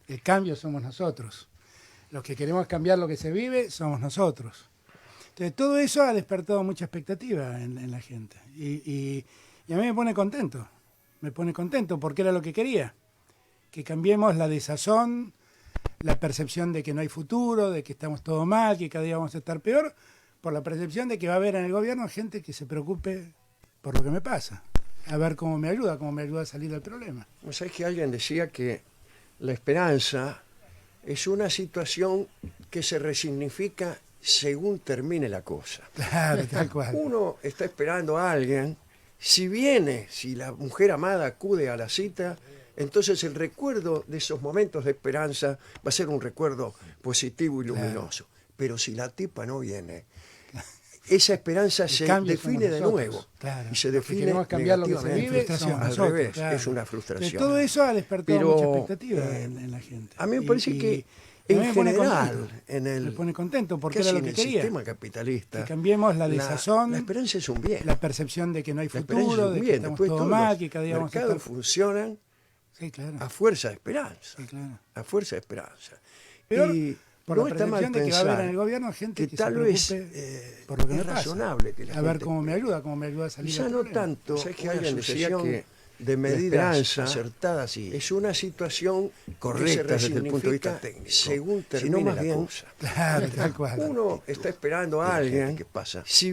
El cambio somos nosotros. Los que queremos cambiar lo que se vive somos nosotros. Entonces, todo eso ha despertado mucha expectativa en la gente. Y a mí me pone contento. Me pone contento porque era lo que quería. Que cambiemos la desazón, la percepción de que no hay futuro, de que estamos todo mal, que cada día vamos a estar peor, por la percepción de que va a haber en el gobierno gente que se preocupe por lo que me pasa. A ver cómo me ayuda a salir del problema. ¿Sabes que alguien decía que la esperanza es una situación que se resignifica según termine la cosa? Claro, tal cual. Uno está esperando a alguien, si la mujer amada acude a la cita, entonces el recuerdo de esos momentos de esperanza va a ser un recuerdo positivo y luminoso. Claro. Pero si la tipa no viene, esa esperanza se define de nuevo. Claro. Y se define queremos cambiar lo que se vive, al revés, claro. Es una frustración. Todo eso ha despertado mucha expectativa en la gente. A mí me parece que en general, me pone contento porque era lo que quería. El sistema capitalista, que cambiemos la desazón, la esperanza es un bien. La percepción de que no hay futuro, de que estamos todo mal, que cada día vamos a estar... Los mercados funcionan a fuerza de esperanza. Sí, claro. A fuerza de esperanza. Pero por no la está mal de que va a haber en el gobierno gente que tal vez por lo que es me pasa. Razonable que la a ver gente cómo me ayuda a salir. Quizá no tanto. ¿Sabes que alguien decía que de medidas acertadas es una situación correcta desde el punto de vista técnico, según termine la cosa? Claro, tal cual. Uno está esperando a alguien, ¿qué pasa? Si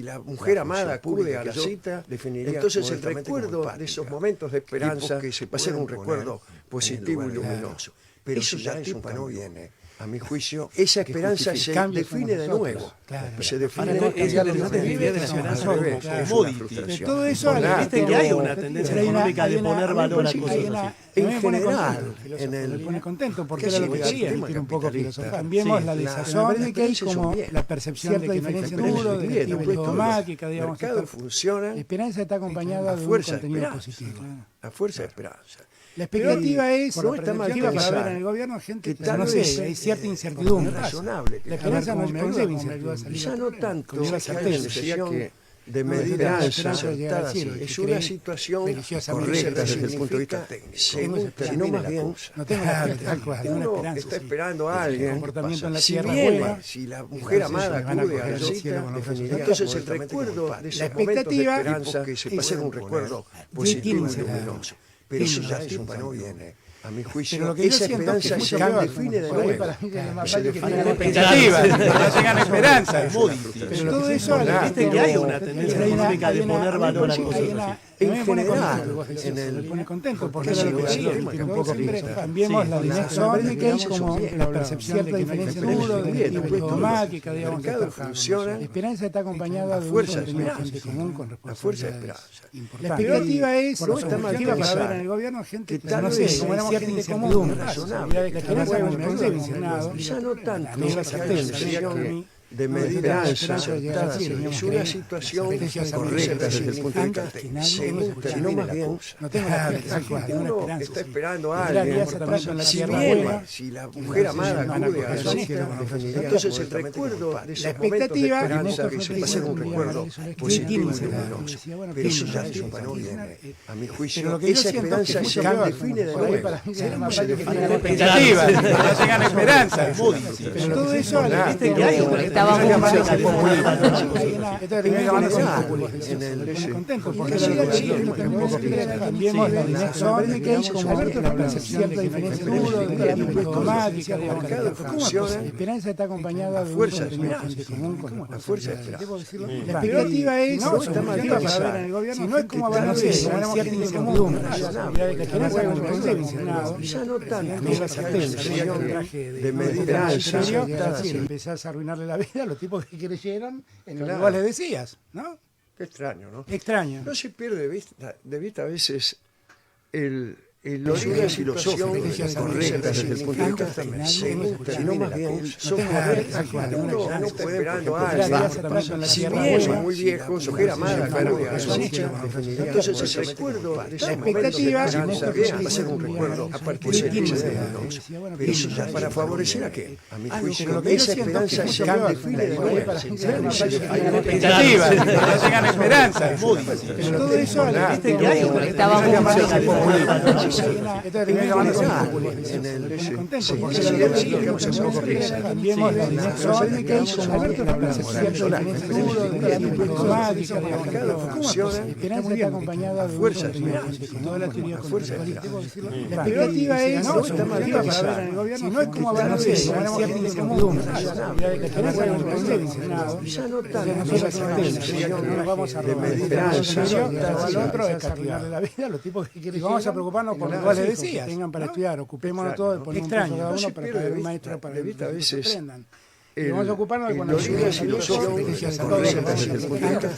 la mujer amada acude a la cita, entonces el recuerdo de esos momentos de esperanza va a ser un recuerdo positivo y luminoso. Pero si la tipa no viene, a mi juicio, esa esperanza se define de nuevo. Claro. Se define es la idea de la esperanza como commodity. Todo eso viste que hay una tendencia económica de poner valor a cosas así. En general, me pone contento porque era lo que quería. Un poco filosofar. Cambiemos la desazón que hay como la percepción de que no hay futuro, de que estamos todo mal, que cada día vamos a estar... funcionan. La esperanza está acompañada de un contenido positivo. A fuerza de esperanza. La expectativa es, no está mal que va a haber en el gobierno gente que no sé, hay cierta incertidumbre. Razonable. La esperanza no me ayuda a salir. Ya no tanto. Con esa certeza. Decía que de medidas acertadas es una situación correcta desde el punto de vista técnico. Sino más bien, no tengo tal cual, uno está esperando a alguien, si la mujer amada acude a la cita, entonces el recuerdo de esos momentos de esperanza va a ser un recuerdo positivo y luminoso. Pero si la tipa no viene, a mi juicio, esa esperanza se define de nuevo. Se define de expectativa, no tengan esperanza. Pero todo eso, viste que hay una tendencia económica de poner valor a cosas así. En general, me pone contento porque era lo que quería. Un poco cambiemos la desazón que hay como la percepción de que no hay futuro, de que estamos todo mal, que cada día vamos a estar... La esperanza está acompañada de un contenido común con responsabilidades importantes. La expectativa es, no está mal que va a haber en el gobierno gente que no sé, como éramos cierta incertidumbre. La esperanza me ayuda a ya no tanto. De medidas acertadas es una situación correcta desde el punto de vista técnico. Sino más bien, uno está esperando a alguien, si la mujer amada acude a la cita, entonces el recuerdo de esos momentos de esperanza va a ser un recuerdo positivo y luminoso. Pero si la tipa no viene, a mi juicio, esa esperanza se define de nuevo. Se define de expectativa, no tengan esperanza. Pero todo eso, viste que hay una contento porque cambiemos la desazón que hay como la percepción de que no hay futuro, de que estamos todo mal, que cada día funciona. La esperanza está acompañada de un contenido común con responsabilidades. La expectativa es, no está mal que va a haber en el gobierno, si no es como va a ser, como cierta incertidumbre. La esperanza no me ayuda ya no tanto. De medidas acertadas. Empezás a arruinarle la vida a los tipos que creyeron en lo que vos les decías, ¿no? Qué extraño, ¿no? Extraño. No se pierde de vista a veces el Logias filosóficas correctas desde el punto de vista sino más bien son correctas. Uno no puede esperando a alguien, si bien son muy viejos, o que era más entonces el recuerdo, la expectativa va a ser un recuerdo a partir de eso para favorecer a qué, a mi juicio, esa esperanza se desfile de nuevo. Expectativa, que no tengan esperanza. Pero todo eso acompañada de fuerza, toda la teoría fuerza. La expectativa es no es como hablar de eso, ya no nos vamos a robar al otro es castigar de la vida, los tipos que quieren. Vamos a preocuparnos por lo que les decía, tengan para estudiar, ocupémonos todos de poner un curso cada uno para traer un maestro para que aprendan. Y vamos a ocuparnos de conocimientos filosóficas correctas desde el punto de vista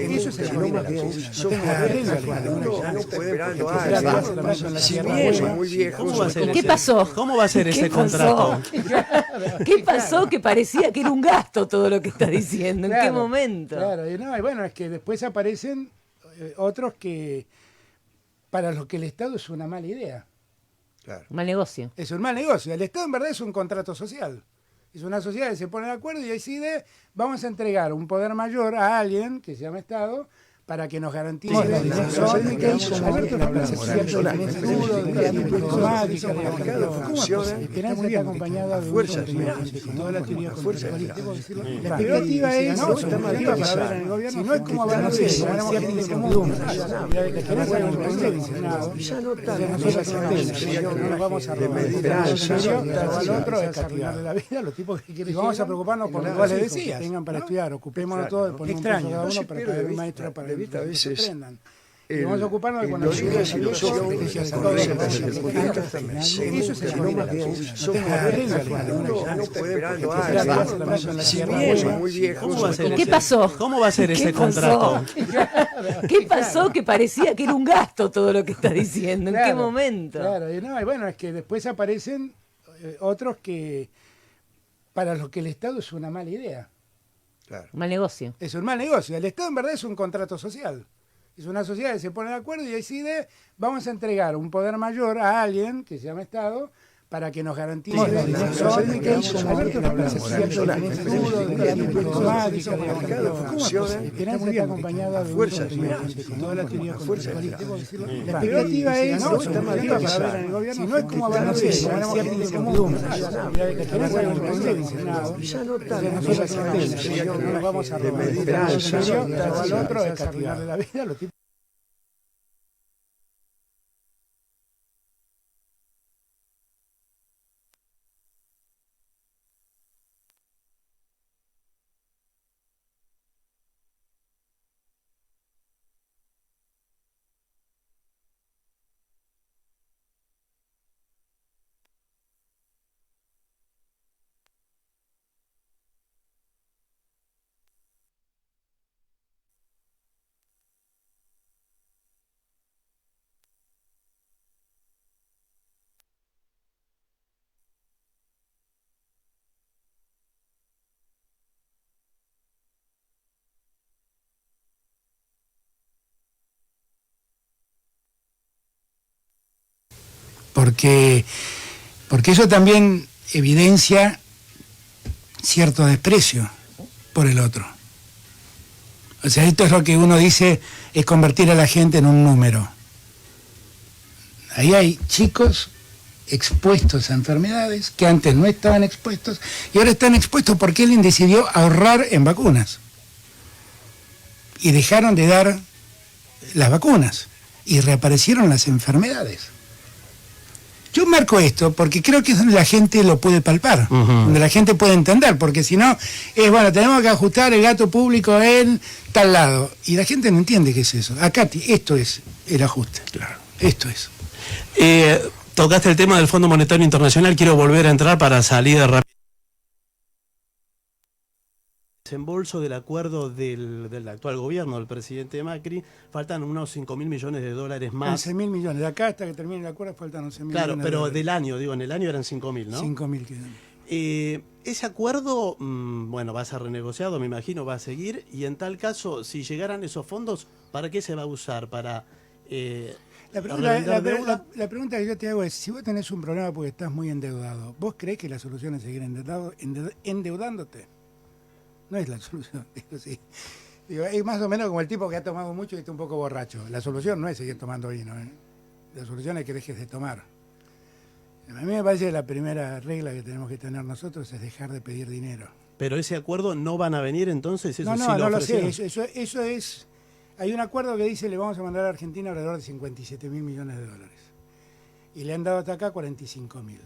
eso es el más bien son correctas. Uno no puede esperando a alguien, si bien son muy viejos. ¿Qué pasó? ¿Cómo va a ser ese contrato? ¿Qué pasó que parecía que era un gasto todo lo que está diciendo? ¿En qué momento? Claro, y bueno, es que después aparecen otros que para los que el Estado es una mala idea. Claro. Mal negocio. Es un mal negocio. El Estado en verdad es un contrato social. Es una sociedad que se pone de acuerdo y decide, vamos a entregar un poder mayor a alguien, que se llama Estado, para que nos garantice la esperanza está acompañada de fuerza, toda la teoría fuerza. La expectativa es no es como hablar de eso, la esperanza no vamos a robar al otro es castigar de la vida, los tipos que quieren. Vamos a preocuparnos por lo que les decía, tengan para estudiar, ocupémonos todos de poner un curso cada uno para traer un maestro para que aprendan. Y vamos a ocuparnos de conocimientos filosóficas correctas desde el punto de vista eso es el más bien son correctas. Uno no puede esperando a alguien, si bien son muy viejos. ¿Qué pasó? ¿Cómo va a ser ese contrato? ¿Qué pasó que parecía que era un gasto todo lo que está diciendo? ¿En qué momento? Claro, y bueno, es que después aparecen otros que para los que el Estado es una mala idea. Claro. Mal negocio. Es un mal negocio. El Estado en verdad es un contrato social. Es una sociedad que se pone de acuerdo y decide, vamos a entregar un poder mayor a alguien, que se llama Estado, para que nos garantice la esperanza está acompañada de fuerza, toda la teoría fuerza. La expectativa es no es como hablar de eso, no vamos a robar al otro es castigar de la vida, los tipos. Porque eso también evidencia cierto desprecio por el otro. O sea, esto es lo que uno dice, es convertir a la gente en un número. Ahí hay chicos expuestos a enfermedades que antes no estaban expuestos y ahora están expuestos porque alguien decidió ahorrar en vacunas. Y dejaron de dar las vacunas y reaparecieron las enfermedades. Yo marco esto porque creo que es donde la gente lo puede palpar, donde la gente puede entender, porque si no, es bueno, tenemos que ajustar el gasto público en tal lado. Y la gente no entiende qué es eso. Acá, esto es el ajuste. Claro. Esto es. Tocaste el tema del Fondo Monetario Internacional, quiero volver a entrar para salir rápido. desembolso del acuerdo del actual gobierno, del presidente Macri, faltan unos 5.000 millones de dólares más. 11.000 millones. De acá hasta que termine el acuerdo faltan 11.000 millones. Claro, pero del año, digo, en el año eran 5.000, ¿no? 5.000 quedan. Ese acuerdo, bueno, va a ser renegociado, me imagino, va a seguir, y en tal caso, si llegaran esos fondos, ¿para qué se va a usar? ¿Para la pregunta que yo te hago es, si vos tenés un problema porque estás muy endeudado, ¿vos creés que la solución es seguir endeudándote? No es la solución. Digo, sí. Digo, es más o menos como el tipo que ha tomado mucho y está un poco borracho. La solución no es seguir tomando vino, ¿eh? La solución es que dejes de tomar. A mí me parece que la primera regla que tenemos que tener nosotros es dejar de pedir dinero. Pero ese acuerdo no van a venir entonces, eso no lo sé, eso es... Hay un acuerdo que dice le vamos a mandar a Argentina alrededor de 57.000 millones de dólares. Y le han dado hasta acá 45.000.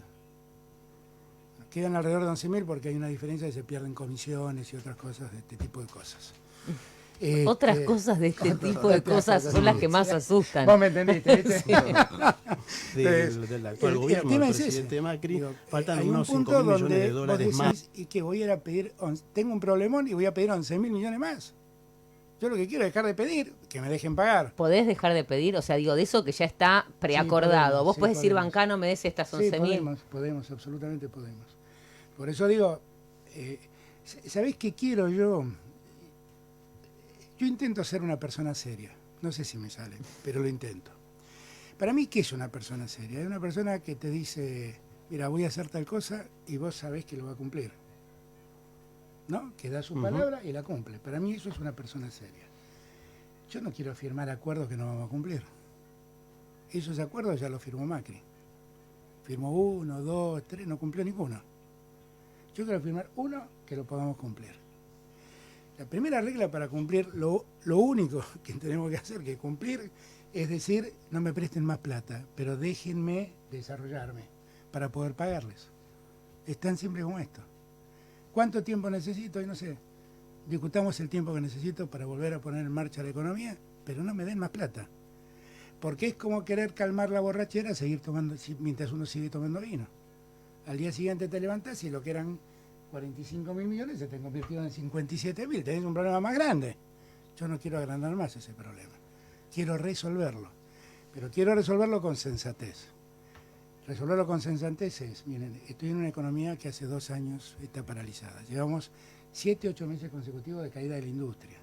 Quedan alrededor de 11.000 porque hay una diferencia y se pierden comisiones y otras cosas de este tipo de cosas. Otras cosas de este tipo de cosas son las que más asustan. Vos me entendiste, ¿viste? Sí. del actual gobierno, del presidente Macri, faltan unos 5.000 millones de dólares más. Y que voy a ir a pedir, tengo un problemón y voy a pedir 11.000 millones más. Yo lo que quiero es dejar de pedir, que me dejen pagar. ¿Podés dejar de pedir? O sea, digo, de eso que ya está preacordado. Vos podés decir, bancano, me des estas 11.000. Sí, podemos, absolutamente podemos. Por eso digo, ¿sabés qué quiero yo? Yo intento ser una persona seria. No sé si me sale, pero lo intento. Para mí, ¿qué es una persona seria? Es una persona que te dice, mira, voy a hacer tal cosa y vos sabés que lo va a cumplir. ¿No? Que da su palabra y la cumple. Para mí eso es una persona seria. Yo no quiero firmar acuerdos que no vamos a cumplir. Esos acuerdos ya los firmó Macri. Firmó 1, 2, 3, no cumplió ninguno. Yo quiero firmar uno que lo podamos cumplir. La primera regla para cumplir, lo único que tenemos que hacer, que cumplir, es decir, no me presten más plata, pero déjenme desarrollarme para poder pagarles. Es tan simple como esto. ¿Cuánto tiempo necesito? Y no sé, discutamos el tiempo que necesito para volver a poner en marcha la economía, pero no me den más plata. Porque es como querer calmar la borrachera, seguir tomando, mientras uno sigue tomando vino. Al día siguiente te levantás y lo que eran 45.000 millones se te convirtieron en 57.000. Tenés un problema más grande. Yo no quiero agrandar más ese problema. Quiero resolverlo. Pero quiero resolverlo con sensatez. Resolverlo con sensatez es, miren, estoy en una economía que hace 2 años está paralizada. Llevamos 7, 8 meses consecutivos de caída de la industria.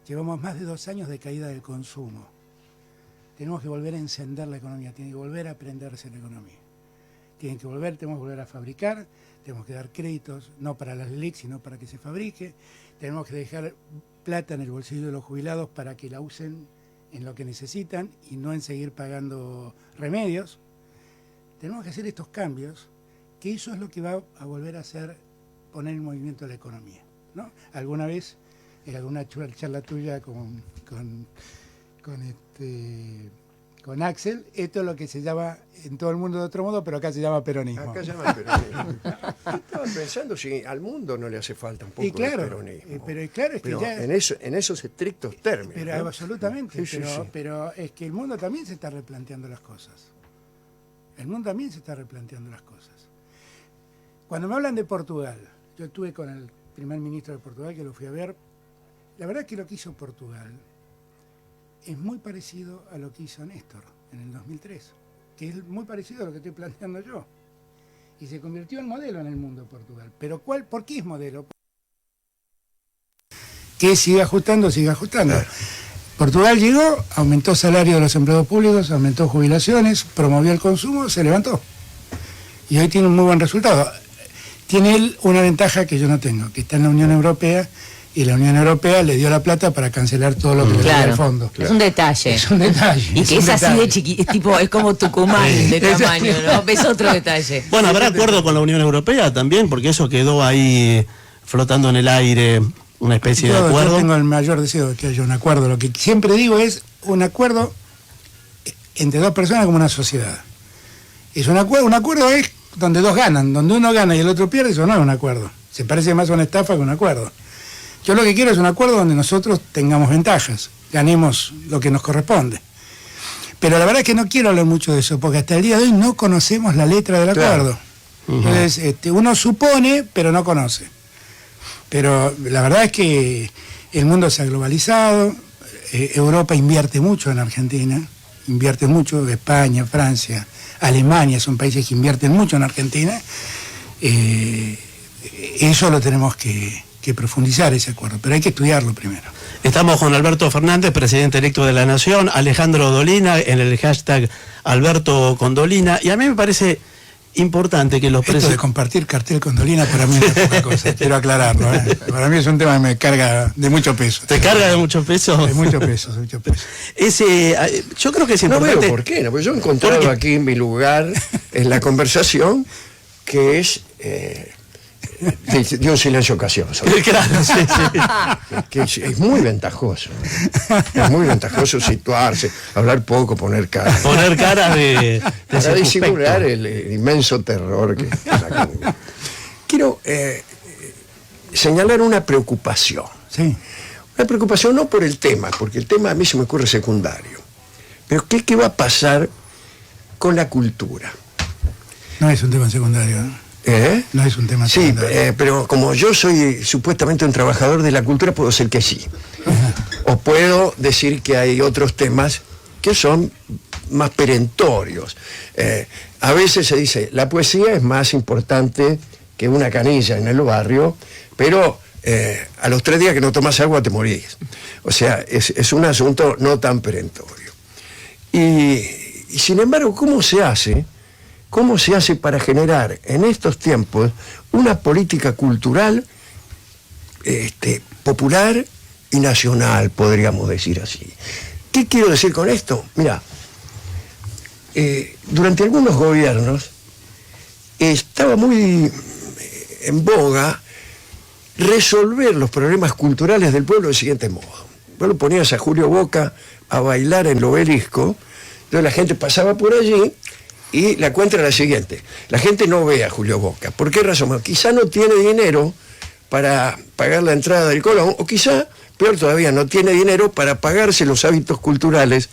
Llevamos más de 2 años de caída del consumo. Tenemos que volver a encender la economía, tiene que volver a prenderse la economía. Tenemos que volver a fabricar, tenemos que dar créditos, no para las LELIQ, sino para que se fabrique. Tenemos que dejar plata en el bolsillo de los jubilados para que la usen en lo que necesitan y no en seguir pagando remedios. Tenemos que hacer estos cambios, que eso es lo que va a volver a hacer poner en movimiento la economía, ¿no? Alguna vez, en alguna charla tuya con Axel, esto es lo que se llama en todo el mundo de otro modo, pero acá se llama peronismo. Acá se llama peronismo. Yo estaba pensando si al mundo no le hace falta un poco de peronismo. Pero claro, es que ya... En esos estrictos términos. Pero ¿no? absolutamente, sí. Pero es que el mundo también se está replanteando las cosas. El mundo también se está replanteando las cosas. Cuando me hablan de Portugal, yo estuve con el primer ministro de Portugal, que lo fui a ver. La verdad es que lo que hizo Portugal es muy parecido a lo que hizo Néstor en el 2003, que es muy parecido a lo que estoy planteando yo. Y se convirtió en modelo en el mundo Portugal. ¿Pero por qué es modelo? Que sigue ajustando. Portugal llegó, aumentó salario de los empleados públicos, aumentó jubilaciones, promovió el consumo, se levantó. Y hoy tiene un muy buen resultado. Tiene él una ventaja que yo no tengo, que está en la Unión Europea, y la Unión Europea le dio la plata para cancelar todo lo que le dio al fondo. Claro. Es un detalle. Es un detalle. Y que es así de chiquito, es como Tucumán de tamaño, ¿no? Es otro detalle. Bueno, ¿habrá acuerdo con la Unión Europea también? Porque eso quedó ahí flotando en el aire, una especie de acuerdo. Yo tengo el mayor deseo de que haya un acuerdo. Lo que siempre digo es un acuerdo entre dos personas como una sociedad. Es un acuerdo es donde dos ganan, donde uno gana y el otro pierde, eso no es un acuerdo. Se parece más a una estafa que un acuerdo. Yo lo que quiero es un acuerdo donde nosotros tengamos ventajas, ganemos lo que nos corresponde. Pero la verdad es que no quiero hablar mucho de eso, porque hasta el día de hoy no conocemos la letra del acuerdo. Entonces, uno supone, pero no conoce. Pero la verdad es que el mundo se ha globalizado, Europa invierte mucho en Argentina, invierte mucho, España, Francia, Alemania son países que invierten mucho en Argentina. Eso lo tenemos que profundizar, ese acuerdo, pero hay que estudiarlo primero. Estamos con Alberto Fernández, presidente electo de la Nación, Alejandro Dolina en el hashtag Alberto con Dolina, y a mí me parece importante que los presidentes... Esto de compartir cartel con Dolina para mí no es poca cosa, quiero aclararlo. Para mí es un tema que me carga de mucho peso. ¿Te carga de mucho peso? De mucho peso, de mucho peso. Yo creo que es importante... No veo por qué, porque yo he encontrado aquí mi lugar en la conversación, que es... de un silencio ocioso. Claro, sí. Que es muy ventajoso. Es muy ventajoso situarse, hablar poco, poner cara. Poner cara para disimular el inmenso terror que está aquí. Quiero señalar una preocupación. Sí. Una preocupación no por el tema, porque el tema a mí se me ocurre secundario. Pero ¿qué va a pasar con la cultura? No es un tema secundario, ¿no? No es un tema secundario. Sí, pero como yo soy supuestamente un trabajador de la cultura, puedo decir que sí. O puedo decir que hay otros temas que son más perentorios. A veces se dice, la poesía es más importante que una canilla en el barrio, pero a los 3 días que no tomas agua te morís. O sea, es un asunto no tan perentorio. Y sin embargo, ¿cómo se hace? ¿Cómo se hace para generar en estos tiempos una política cultural popular y nacional, podríamos decir así? ¿Qué quiero decir con esto? Mira, durante algunos gobiernos estaba muy en boga resolver los problemas culturales del pueblo del siguiente modo. Vos lo ponías a Julio Boca a bailar en el Obelisco, entonces la gente pasaba por allí. Y la cuenta era la siguiente: la gente no ve a Julio Boca. ¿Por qué razón? Bueno, quizá no tiene dinero para pagar la entrada del Colón, o quizá, peor todavía, no tiene dinero para pagarse los hábitos culturales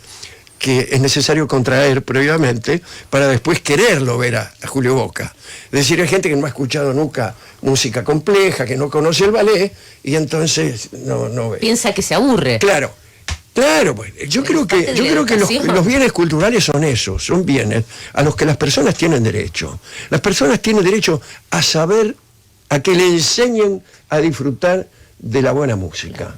que es necesario contraer previamente para después quererlo ver a Julio Boca. Es decir, hay gente que no ha escuchado nunca música compleja, que no conoce el ballet, y entonces no ve. Piensa que se aburre. Claro, pues, yo creo que los bienes culturales son esos, son bienes a los que las personas tienen derecho. Las personas tienen derecho a saber, a que le enseñen a disfrutar de la buena música.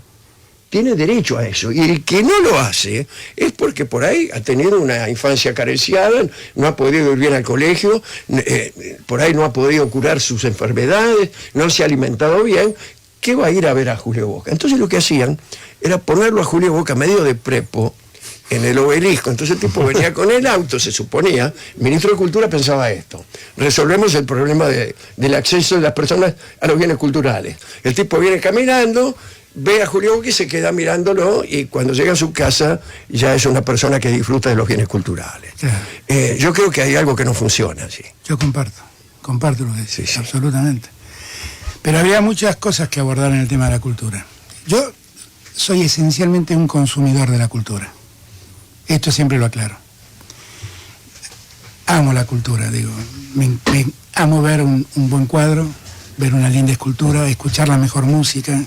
Tiene derecho a eso. Y el que no lo hace es porque por ahí ha tenido una infancia carenciada, no ha podido ir bien al colegio, por ahí no ha podido curar sus enfermedades, no se ha alimentado bien. ¿Qué va a ir a ver a Julio Boca? Entonces lo que hacían era ponerlo a Julio Boca medio de prepo en el Obelisco. Entonces el tipo venía con el auto, se suponía, el ministro de Cultura pensaba esto: resolvemos el problema del acceso de las personas a los bienes culturales. El tipo viene caminando, ve a Julio Boca y se queda mirándolo, y cuando llega a su casa ya es una persona que disfruta de los bienes culturales. Claro. Yo creo que hay algo que no funciona así. Yo comparto lo que decís, sí. Absolutamente. Pero habría muchas cosas que abordar en el tema de la cultura. Yo soy esencialmente un consumidor de la cultura. Esto siempre lo aclaro. Amo la cultura, digo. Me amo ver un buen cuadro, ver una linda escultura, escuchar la mejor música,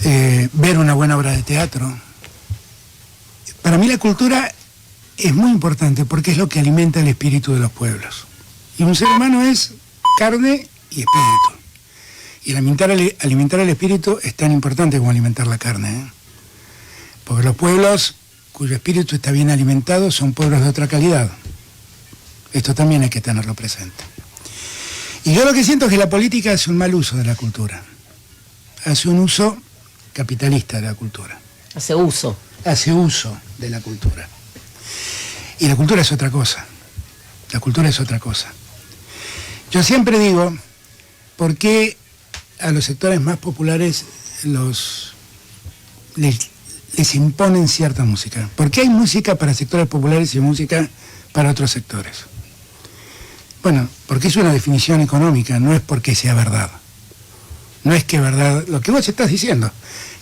ver una buena obra de teatro. Para mí la cultura es muy importante porque es lo que alimenta el espíritu de los pueblos. Y un ser humano es carne y espíritu. Y alimentar el espíritu es tan importante como alimentar la carne, ¿eh? Porque los pueblos cuyo espíritu está bien alimentado son pueblos de otra calidad. Esto también hay que tenerlo presente. Y yo lo que siento es que la política hace un mal uso de la cultura. Hace un uso capitalista de la cultura. Hace uso de la cultura. Y la cultura es otra cosa. La cultura es otra cosa. Yo siempre digo, ¿por qué a los sectores más populares les imponen cierta música? ¿Por qué hay música para sectores populares y música para otros sectores? Bueno, porque es una definición económica, no es porque sea verdad. No es que verdad, lo que vos estás diciendo,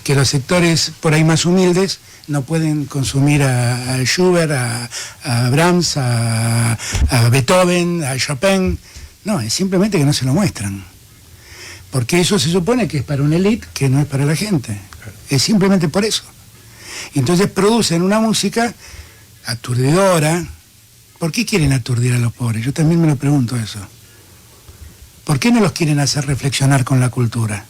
que los sectores por ahí más humildes no pueden consumir a Schubert, a Brahms, a Beethoven, a Chopin. No, es simplemente que no se lo muestran. Porque eso se supone que es para una élite, que no es para la gente. Es simplemente por eso. Y entonces producen una música aturdidora. ¿Por qué quieren aturdir a los pobres? Yo también me lo pregunto eso. ¿Por qué no los quieren hacer reflexionar con la cultura?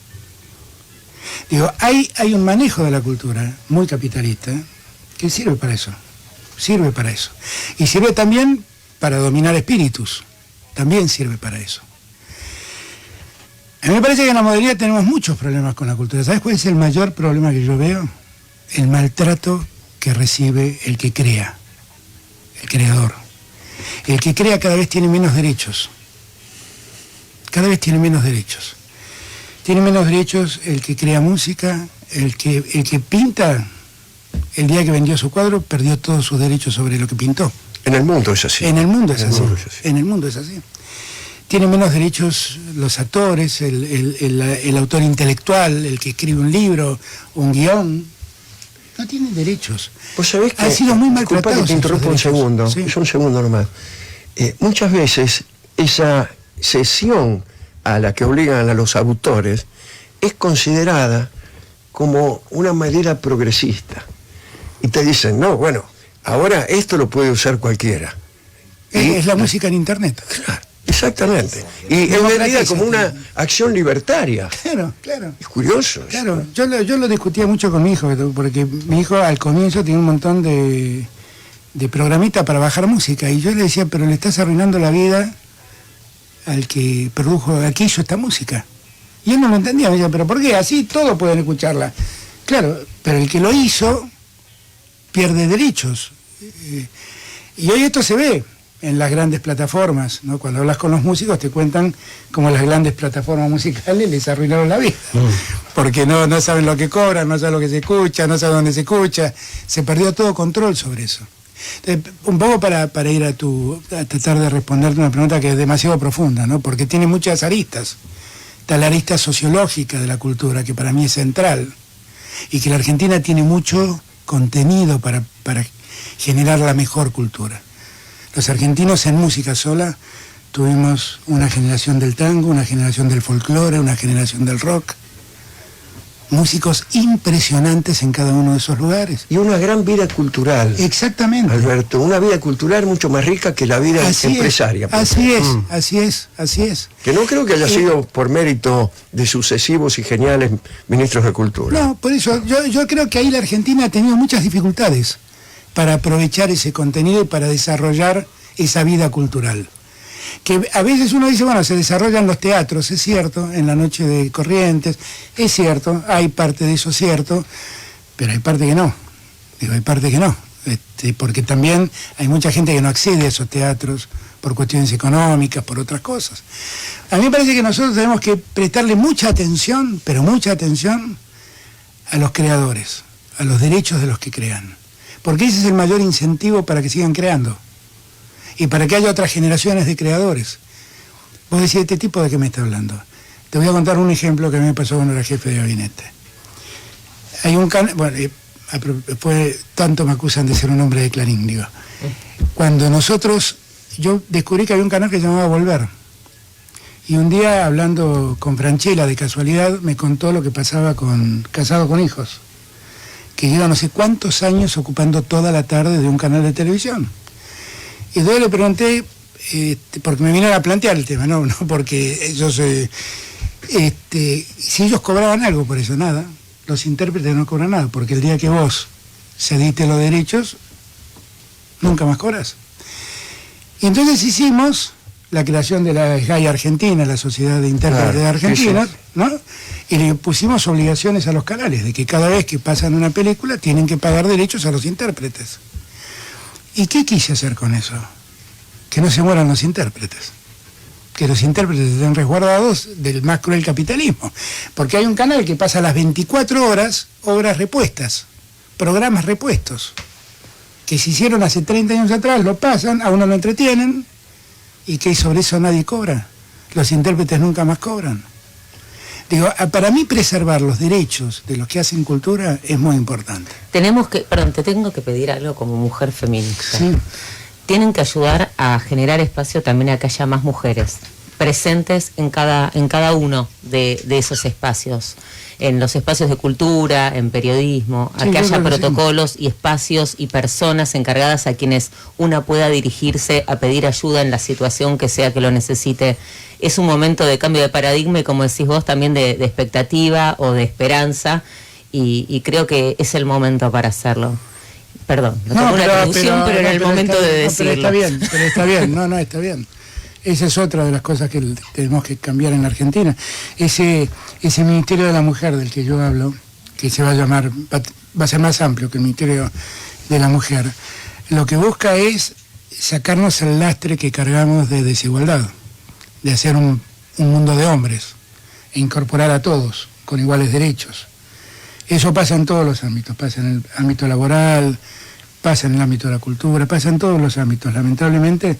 Digo, hay un manejo de la cultura muy capitalista que sirve para eso. Sirve para eso. Y sirve también para dominar espíritus. También sirve para eso. A mí me parece que en la modernidad tenemos muchos problemas con la cultura. ¿Sabes cuál es el mayor problema que yo veo? El maltrato que recibe el que crea, el creador. El que crea cada vez tiene menos derechos. Cada vez tiene menos derechos. Tiene menos derechos el que crea música, el que pinta. El día que vendió su cuadro, perdió todos sus derechos sobre lo que pintó. En el mundo es así. En el mundo es así. En el mundo es así. Tienen menos derechos los actores, el autor intelectual, el que escribe un libro, un guión. No tienen derechos. Vos sabés que... Han sido muy maltratados. Disculpa que te interrumpa un segundo. Sí. Es un segundo nomás. Muchas veces esa cesión a la que obligan a los autores es considerada como una medida progresista. Y te dicen, no, bueno, ahora esto lo puede usar cualquiera. Es la música en Internet. Claro, exactamente. Y en realidad como una acción libertaria. Claro, claro. Es curioso. Claro, yo lo discutía mucho con mi hijo, porque mi hijo al comienzo tenía un montón de programitas para bajar música, y yo le decía, pero le estás arruinando la vida al que produjo, al que hizo esta música. Y él no lo entendía, me decía, pero ¿por qué? Así todos pueden escucharla. Claro, pero el que lo hizo pierde derechos. Y hoy esto se ve en las grandes plataformas, ¿no? Cuando hablas con los músicos te cuentan cómo las grandes plataformas musicales les arruinaron la vida. Porque no saben lo que cobran, no saben lo que se escucha, no saben dónde se escucha. Se perdió todo control sobre eso. Entonces, un poco para ir a tratar de responderte una pregunta que es demasiado profunda, ¿no? Porque tiene muchas aristas. Está la arista sociológica de la cultura, que para mí es central, y que la Argentina tiene mucho contenido para generar la mejor cultura. Los argentinos en música sola tuvimos una generación del tango, una generación del folclore, una generación del rock. Músicos impresionantes en cada uno de esos lugares. Y una gran vida cultural. Exactamente. Alberto, una vida cultural mucho más rica que la vida empresaria. Así es. Que no creo que haya sido por mérito de sucesivos y geniales ministros de Cultura. No, por eso yo creo que ahí la Argentina ha tenido muchas dificultades para aprovechar ese contenido y para desarrollar esa vida cultural. Que a veces uno dice, bueno, se desarrollan los teatros, es cierto, en la noche de Corrientes, es cierto, hay parte de eso cierto, pero hay parte que no. Digo, hay parte que no. Porque también hay mucha gente que no accede a esos teatros por cuestiones económicas, por otras cosas. A mí me parece que nosotros tenemos que prestarle mucha atención, pero mucha atención, a los creadores, a los derechos de los que crean. Porque ese es el mayor incentivo para que sigan creando. Y para que haya otras generaciones de creadores. Vos decís, ¿este tipo de qué me está hablando? Te voy a contar un ejemplo que a mí me pasó cuando era jefe de gabinete. Hay un canal, bueno, después tanto me acusan de ser un hombre de Clarín, digo. Cuando yo descubrí que había un canal que se llamaba Volver. Y un día, hablando con Franchella, de casualidad, me contó lo que pasaba con Casado con Hijos. Que lleva no sé cuántos años ocupando toda la tarde de un canal de televisión. Y entonces le pregunté, porque me vinieron a plantear el tema, no porque ellos, si ellos cobraban algo por eso, nada. Los intérpretes no cobran nada, porque el día que vos cediste los derechos, nunca más cobras. Y entonces hicimos la creación de la SGAI Argentina, la Sociedad de Intérpretes de Argentina, ¿no? Y le pusimos obligaciones a los canales, de que cada vez que pasan una película tienen que pagar derechos a los intérpretes. ¿Y qué quise hacer con eso? Que no se mueran los intérpretes. Que los intérpretes estén resguardados del más cruel capitalismo. Porque hay un canal que pasa las 24 horas, obras repuestas, programas repuestos, que se hicieron hace 30 años atrás, lo pasan, a uno lo entretienen, y que sobre eso nadie cobra. Los intérpretes nunca más cobran. Digo, para mí preservar los derechos de los que hacen cultura es muy importante. Te tengo que pedir algo como mujer feminista. Sí. Tienen que ayudar a generar espacio también a que haya más mujeres presentes en cada uno de esos espacios, en los espacios de cultura, en periodismo, a que haya protocolos y espacios y personas encargadas a quienes una pueda dirigirse a pedir ayuda en la situación que sea que lo necesite. Es un momento de cambio de paradigma y, como decís vos, también de expectativa o de esperanza, y creo que es el momento para hacerlo. Perdón, no tengo una traducción, pero era el momento de decirlo. Pero está bien, está bien. Esa es otra de las cosas que tenemos que cambiar en la Argentina. Ese Ministerio de la Mujer del que yo hablo, que se va a llamar, va a ser más amplio que el Ministerio de la Mujer, lo que busca es sacarnos el lastre que cargamos de desigualdad, de hacer un mundo de hombres e incorporar a todos con iguales derechos. Eso pasa en todos los ámbitos, pasa en el ámbito laboral, pasa en el ámbito de la cultura, pasa en todos los ámbitos. Lamentablemente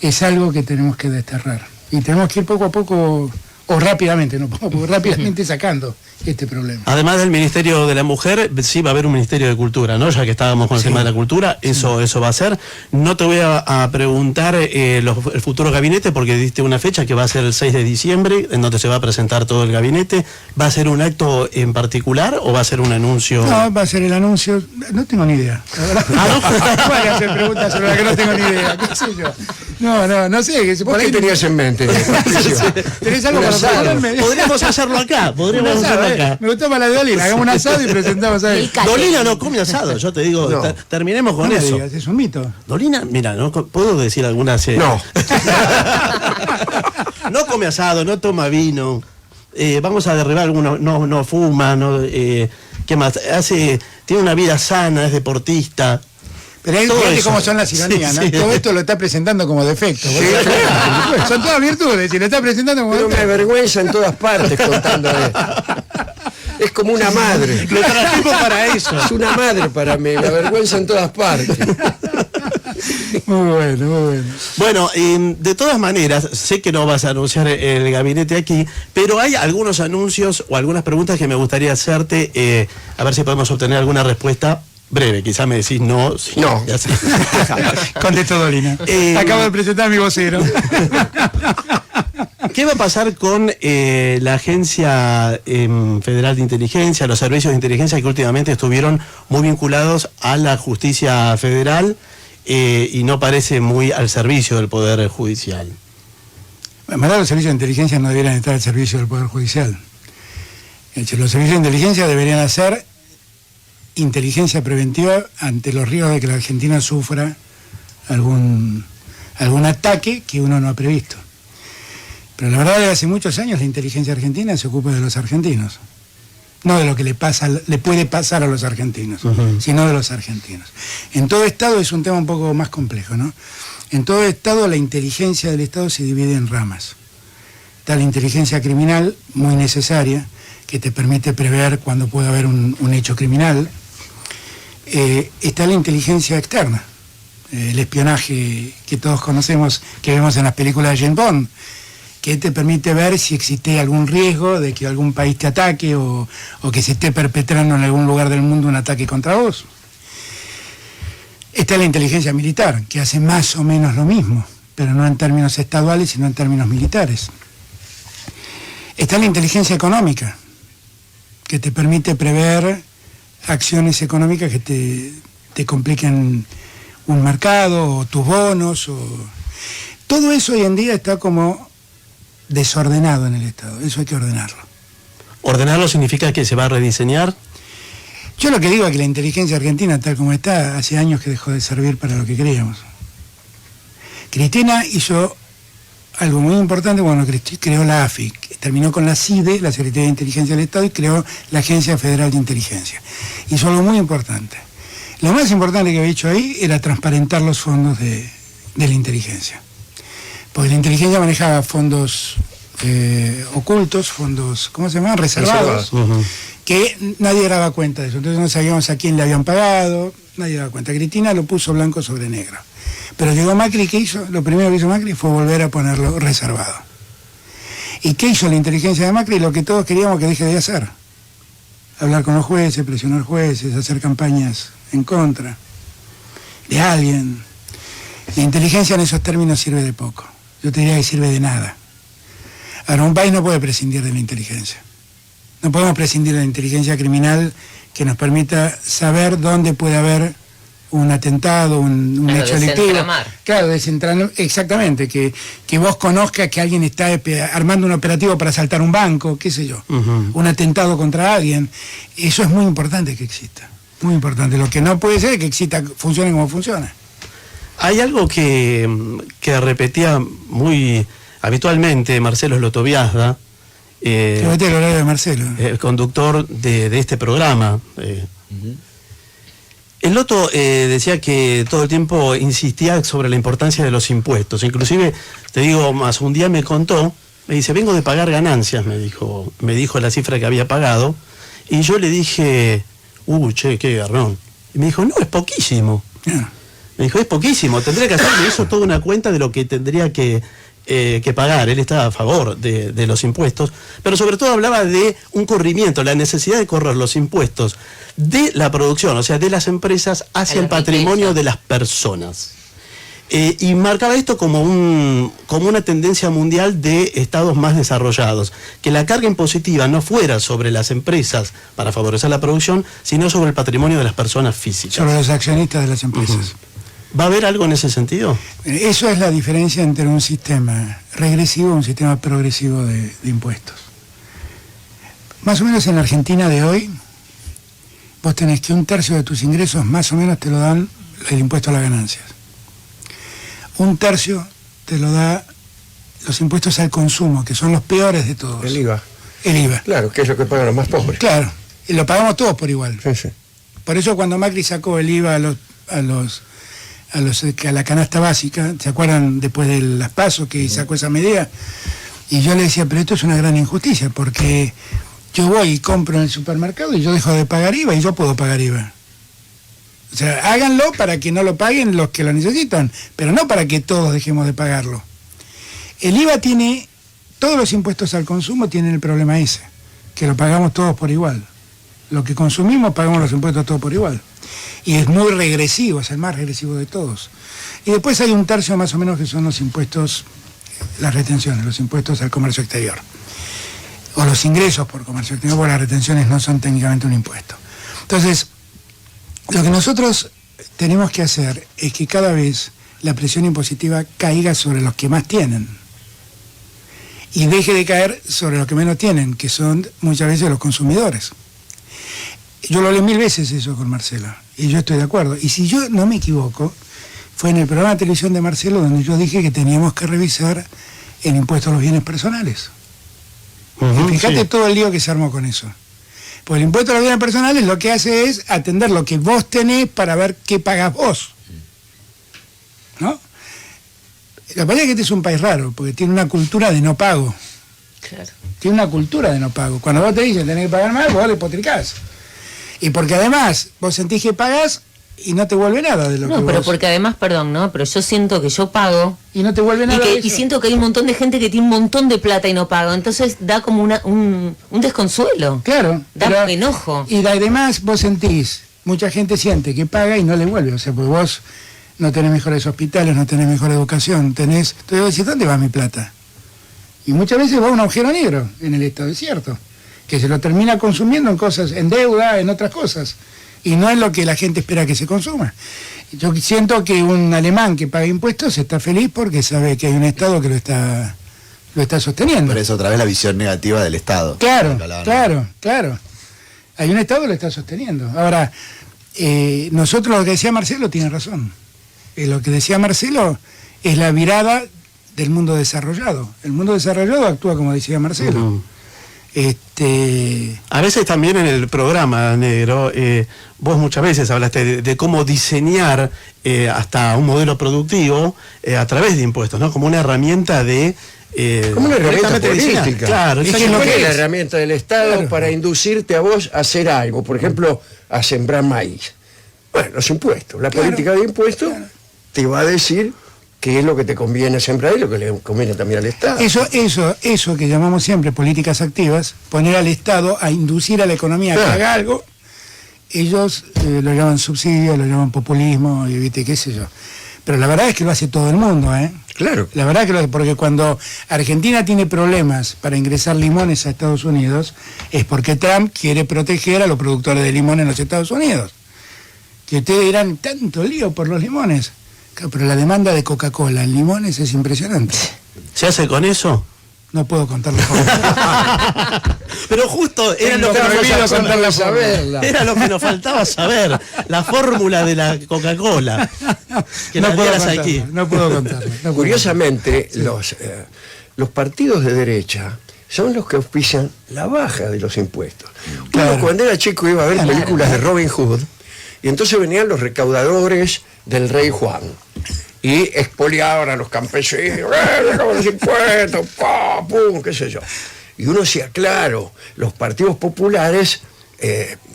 es algo que tenemos que desterrar. Y tenemos que ir poco a poco, o rápidamente, rápidamente sacando este problema. Además del Ministerio de la Mujer, sí va a haber un Ministerio de Cultura, ¿no? Ya que estábamos con el tema de la cultura, eso va a ser. No te voy a preguntar el futuro gabinete, porque diste una fecha que va a ser el 6 de diciembre, en donde se va a presentar todo el gabinete. ¿Va a ser un acto en particular o va a ser un anuncio? No, va a ser el anuncio, no tengo ni idea. ¿Cuál hacer preguntas sobre la que no tengo ni idea? ¿Qué sé yo? No sé. ¿Por qué tenías en mente? ¿Tenés algo para preguntarme? Podríamos hacerlo acá, Me gustó para la de Dolina, hagamos un asado y presentamos ahí. Dolina no come asado, yo te digo, terminemos con eso. Digas, es un mito. Dolina, mira, ¿no? ¿Puedo decir algunas? No. No come asado, no toma vino. Vamos a derribar algunos, no fuma, ¿qué más? Tiene una vida sana, es deportista. Pero fíjate cómo son las ironías, ¿no? Todo esto lo está presentando como defecto. Son todas virtudes y lo está presentando como defecto. Pero me avergüenza en todas partes contando esto. Es como una madre. Lo trajimos para eso. Es una madre para mí, me avergüenza en todas partes. Muy bueno. Bueno, de todas maneras, sé que no vas a anunciar el gabinete aquí, pero hay algunos anuncios o algunas preguntas que me gustaría hacerte, a ver si podemos obtener alguna respuesta breve. Quizás me decís no. Sí, no. Contestó Dolina. Acabo de presentar a mi vocero. ¿Qué va a pasar con la Agencia Federal de Inteligencia, los servicios de inteligencia que últimamente estuvieron muy vinculados a la justicia federal y no parece muy al servicio del Poder Judicial? En verdad, los servicios de inteligencia no deberían estar al servicio del Poder Judicial. Los servicios de inteligencia deberían hacer inteligencia preventiva ante los riesgos de que la Argentina sufra algún ataque que uno no ha previsto. Pero la verdad, desde hace muchos años la inteligencia argentina se ocupa de los argentinos. No de lo que le puede pasar a los argentinos, sino de los argentinos. En todo Estado es un tema un poco más complejo, ¿no? En todo Estado la inteligencia del Estado se divide en ramas. Está la inteligencia criminal, muy necesaria, que te permite prever cuándo puede haber un hecho criminal. Está la inteligencia externa, el espionaje que todos conocemos, que vemos en las películas de James Bond, que te permite ver si existe algún riesgo de que algún país te ataque o que se esté perpetrando en algún lugar del mundo un ataque contra vos. Está la inteligencia militar, que hace más o menos lo mismo, pero no en términos estaduales, sino en términos militares. Está la inteligencia económica, que te permite prever acciones económicas que te compliquen un mercado, o tus bonos, todo eso hoy en día está como desordenado en el Estado, eso hay que ordenarlo. ¿Ordenarlo significa que se va a rediseñar? Yo lo que digo es que la inteligencia argentina, tal como está, hace años que dejó de servir para lo que queríamos. Cristina hizo algo muy importante cuando creó la AFI, terminó con la CIDE, la Secretaría de Inteligencia del Estado, y creó la Agencia Federal de Inteligencia. Hizo algo muy importante. Lo más importante que había hecho ahí era transparentar los fondos de la inteligencia. Porque la inteligencia manejaba fondos ocultos, fondos, ¿cómo se llaman? Reservados, que nadie daba cuenta de eso. Entonces no sabíamos a quién le habían pagado, nadie daba cuenta. Cristina lo puso blanco sobre negro. Pero llegó Macri, ¿qué hizo? Lo primero que hizo Macri fue volver a ponerlo reservado. ¿Y qué hizo la inteligencia de Macri? Lo que todos queríamos que deje de hacer. Hablar con los jueces, presionar jueces, hacer campañas en contra de alguien. La inteligencia en esos términos sirve de poco. Yo te diría que sirve de nada. Ahora, un país no puede prescindir de la inteligencia. No podemos prescindir de la inteligencia criminal que nos permita saber dónde puede haber un atentado, un hecho delictivo. Claro, exactamente, que vos conozcas que alguien está armando un operativo para asaltar un banco, qué sé yo, un atentado contra alguien. Eso es muy importante que exista, muy importante. Lo que no puede ser es que exista, funcione como funciona. Hay algo que repetía muy habitualmente Marcelo Slotoviazda, el horario de Marcelo, el conductor de este programa. El Loto decía que todo el tiempo insistía sobre la importancia de los impuestos. Inclusive, te digo más, un día me contó, me dice, vengo de pagar ganancias, me dijo la cifra que había pagado, y yo le dije, che, qué garrón. Y me dijo, no, es poquísimo. Me dijo, es poquísimo, tendría que hacer, me hizo toda una cuenta de lo que tendría que pagar. Él estaba a favor de los impuestos, pero sobre todo hablaba de un corrimiento, la necesidad de correr los impuestos de la producción, o sea, de las empresas hacia el patrimonio de las personas. Y marcaba esto como una tendencia mundial de estados más desarrollados, que la carga impositiva no fuera sobre las empresas para favorecer la producción, sino sobre el patrimonio de las personas físicas. Sobre los accionistas de las empresas. ¿Va a haber algo en ese sentido? Eso es la diferencia entre un sistema regresivo y un sistema progresivo de impuestos. Más o menos en la Argentina de hoy, vos tenés que 1/3 de tus ingresos más o menos te lo dan el impuesto a las ganancias. 1/3 te lo da los impuestos al consumo, que son los peores de todos. El IVA. El IVA. Claro, que es lo que pagan los más pobres. Claro, y lo pagamos todos por igual. Sí. Por eso cuando Macri sacó el IVA a la canasta básica, ¿se acuerdan después de las PASO que sacó esa medida? Y yo le decía, pero esto es una gran injusticia, porque yo voy y compro en el supermercado y yo dejo de pagar IVA y yo puedo pagar IVA. O sea, háganlo para que no lo paguen los que lo necesitan, pero no para que todos dejemos de pagarlo. El IVA tiene, todos los impuestos al consumo tienen el problema ese, que lo pagamos todos por igual. Lo que consumimos pagamos los impuestos todos por igual. Y es muy regresivo, es el más regresivo de todos. Y después hay 1/3 más o menos que son los impuestos, las retenciones, los impuestos al comercio exterior. O los ingresos por comercio exterior, porque las retenciones no son técnicamente un impuesto. Entonces, lo que nosotros tenemos que hacer es que cada vez la presión impositiva caiga sobre los que más tienen y deje de caer sobre los que menos tienen, que son muchas veces los consumidores. Yo lo hablé 1000 veces eso con Marcelo, y yo estoy de acuerdo. Y si yo no me equivoco, fue en el programa de televisión de Marcelo donde yo dije que teníamos que revisar el impuesto a los bienes personales. Y fíjate todo el lío que se armó con eso. Pues el impuesto a los bienes personales lo que hace es atender lo que vos tenés para ver qué pagás vos. ¿No? La verdad es que este es un país raro, porque tiene una cultura de no pago. Claro. Tiene una cultura de no pago. Cuando vos te dicen tenés que pagar más, vos le potricás. Y porque además vos sentís que pagás y no te vuelve nada de lo que vos... No, pero porque además, perdón, ¿no? Pero yo siento que yo pago... Y no te vuelve nada de eso. Y siento que hay un montón de gente que tiene un montón de plata y no paga. Entonces da como un desconsuelo. Claro. Da enojo. Y además vos sentís, mucha gente siente que paga y no le vuelve. O sea, porque vos no tenés mejores hospitales, no tenés mejor educación, tenés... Entonces vos decís, ¿dónde va mi plata? Y muchas veces va a un agujero negro en el Estado, es cierto, que se lo termina consumiendo en cosas, en deuda, en otras cosas, y no es lo que la gente espera que se consuma. Yo siento que un alemán que paga impuestos está feliz porque sabe que hay un Estado que lo está sosteniendo. Pero es otra vez la visión negativa del Estado. Claro. Hay un Estado que lo está sosteniendo. Ahora, nosotros lo que decía Marcelo tiene razón. Lo que decía Marcelo es la virada del mundo desarrollado. El mundo desarrollado actúa como decía Marcelo. A veces también en el programa, Negro, vos muchas veces hablaste de cómo diseñar hasta un modelo productivo a través de impuestos, ¿no? Como una herramienta de... como una herramienta política. Claro, es lo que es la herramienta del Estado para inducirte a vos a hacer algo, por ejemplo, a sembrar maíz. Bueno, los impuestos, la política de impuestos te va a decir qué es lo que te conviene sembrar y lo que le conviene también al Estado. Eso que llamamos siempre políticas activas, poner al Estado a inducir a la economía a que haga algo, ellos lo llaman subsidio, lo llaman populismo, y viste, qué sé yo. Pero la verdad es que lo hace todo el mundo, ¿eh? Claro. La verdad que porque cuando Argentina tiene problemas para ingresar limones a Estados Unidos, es porque Trump quiere proteger a los productores de limón en los Estados Unidos. Que ustedes dirán, tanto lío por los limones. Claro, pero la demanda de Coca-Cola en limones es impresionante. ¿Se hace con eso? No puedo contarlo. Pero justo era lo que nos faltaba saber. La fórmula de la Coca-Cola. Que no puedo contarlo, aquí. No puedo contarlo. Curiosamente, sí. Los partidos de derecha son los que auspician la baja de los impuestos. Claro. Uno cuando era chico iba a ver películas de Robin Hood y entonces venían los recaudadores del rey Juan y expoliaban a los campesinos, los impuestos, pum, qué sé yo. Y uno decía, claro, los partidos populares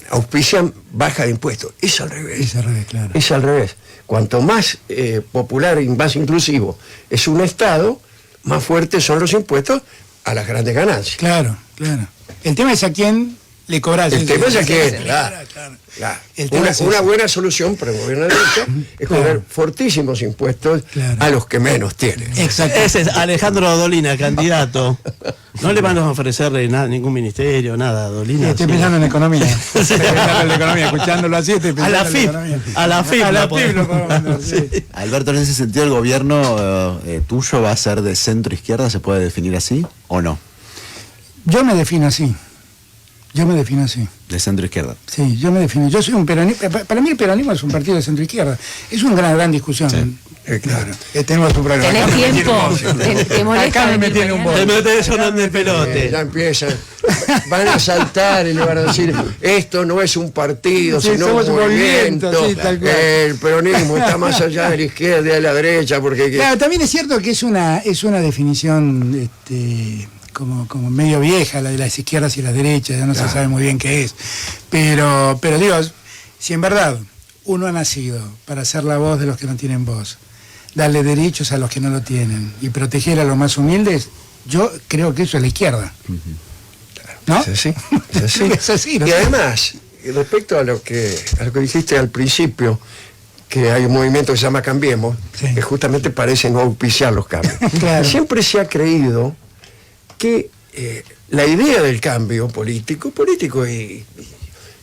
auspician baja de impuestos. Es al revés. Es al revés, claro. Es al revés. Cuanto más popular y más inclusivo es un Estado, más fuertes son los impuestos a las grandes ganancias. Claro, claro. El tema es a quién le cobras. El tema es a quién, claro. Una buena solución para el gobierno de derecha es poner fortísimos impuestos a los que menos tienen. Exacto. Ese es Alejandro Dolina, candidato. No le van a ofrecerle nada, ningún ministerio, nada, Dolina. Estoy pensando en economía. Estoy pensando en la economía, escuchándolo así, estoy pensando en economía. A la FIP lo podemos mandar, sí. Alberto, en ese sentido, ¿el gobierno tuyo va a ser de centro-izquierda? ¿Se puede definir así o no? Yo me defino así. ¿De centro-izquierda? Sí, yo me defino. Yo soy un peronista. Para mí el peronismo es un partido de centro-izquierda. Es una gran discusión. Sí. Claro. Tenemos un problema. ¿Tenés tiempo? ¿Te molesta? Acá me metí en un bol. Te metes en el pelote. Ya empiezan. Van a saltar y le van a decir, esto no es un partido, sino un movimiento. Sí, el peronismo está más allá de la izquierda y de la derecha. Porque claro, también es cierto que es una definición... como medio vieja, la de las izquierdas y las derechas, ya no se sabe muy bien qué es. Pero digo, si en verdad uno ha nacido para ser la voz de los que no tienen voz, darle derechos a los que no lo tienen y proteger a los más humildes, yo creo que eso es la izquierda. ¿No? Es así. Y además, respecto a lo que dijiste al principio, que hay un movimiento que se llama Cambiemos, que justamente parece no auspiciar los cambios. Claro. Siempre se ha creído que la idea del cambio político y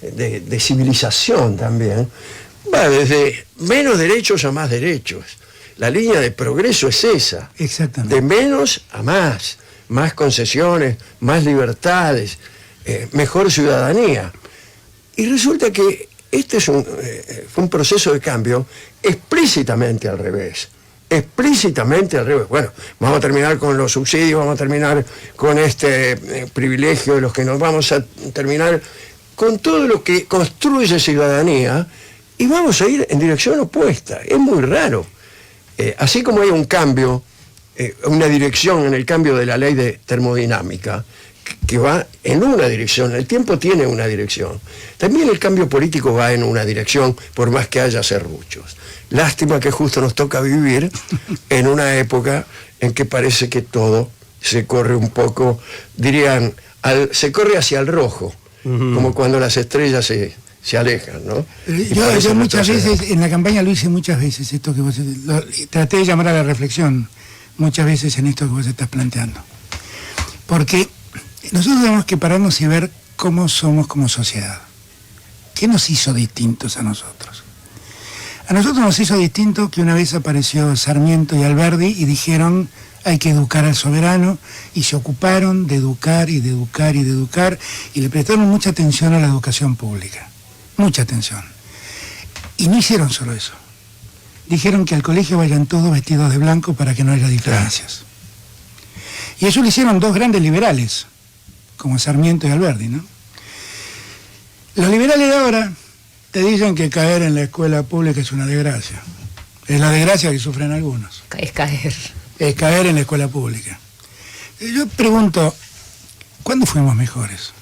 de civilización también, va desde menos derechos a más derechos. La línea de progreso es esa. Exactamente. De menos a más concesiones, más libertades, mejor ciudadanía. Y resulta que este fue un proceso de cambio explícitamente al revés. Bueno, vamos a terminar con los subsidios, vamos a terminar con este privilegio de los que nos vamos a terminar con todo lo que construye ciudadanía y vamos a ir en dirección opuesta. Es muy raro. Así como hay un cambio, una dirección en el cambio de la ley de termodinámica, que va en una dirección, el tiempo tiene una dirección. También el cambio político va en una dirección, por más que haya serruchos. Lástima que justo nos toca vivir en una época en que parece que todo se corre un poco, dirían, se corre hacia el rojo, como cuando las estrellas se alejan, ¿no? Yo muchas veces, en la campaña lo hice muchas veces, esto que vos traté de llamar a la reflexión, muchas veces en esto que vos estás planteando. Porque nosotros tenemos que pararnos y ver cómo somos como sociedad. ¿Qué nos hizo distintos a nosotros? A nosotros nos hizo distinto que una vez apareció Sarmiento y Alberdi y dijeron hay que educar al soberano y se ocuparon de educar y de educar y de educar y le prestaron mucha atención a la educación pública, mucha atención. Y no hicieron solo eso. Dijeron que al colegio vayan todos vestidos de blanco para que no haya diferencias. Y eso lo hicieron dos grandes liberales, como Sarmiento y Alberdi, ¿no? Los liberales de ahora te dicen que caer en la escuela pública es una desgracia. Es la desgracia que sufren algunos. Es caer. Es caer en la escuela pública. Yo pregunto, ¿cuándo fuimos mejores?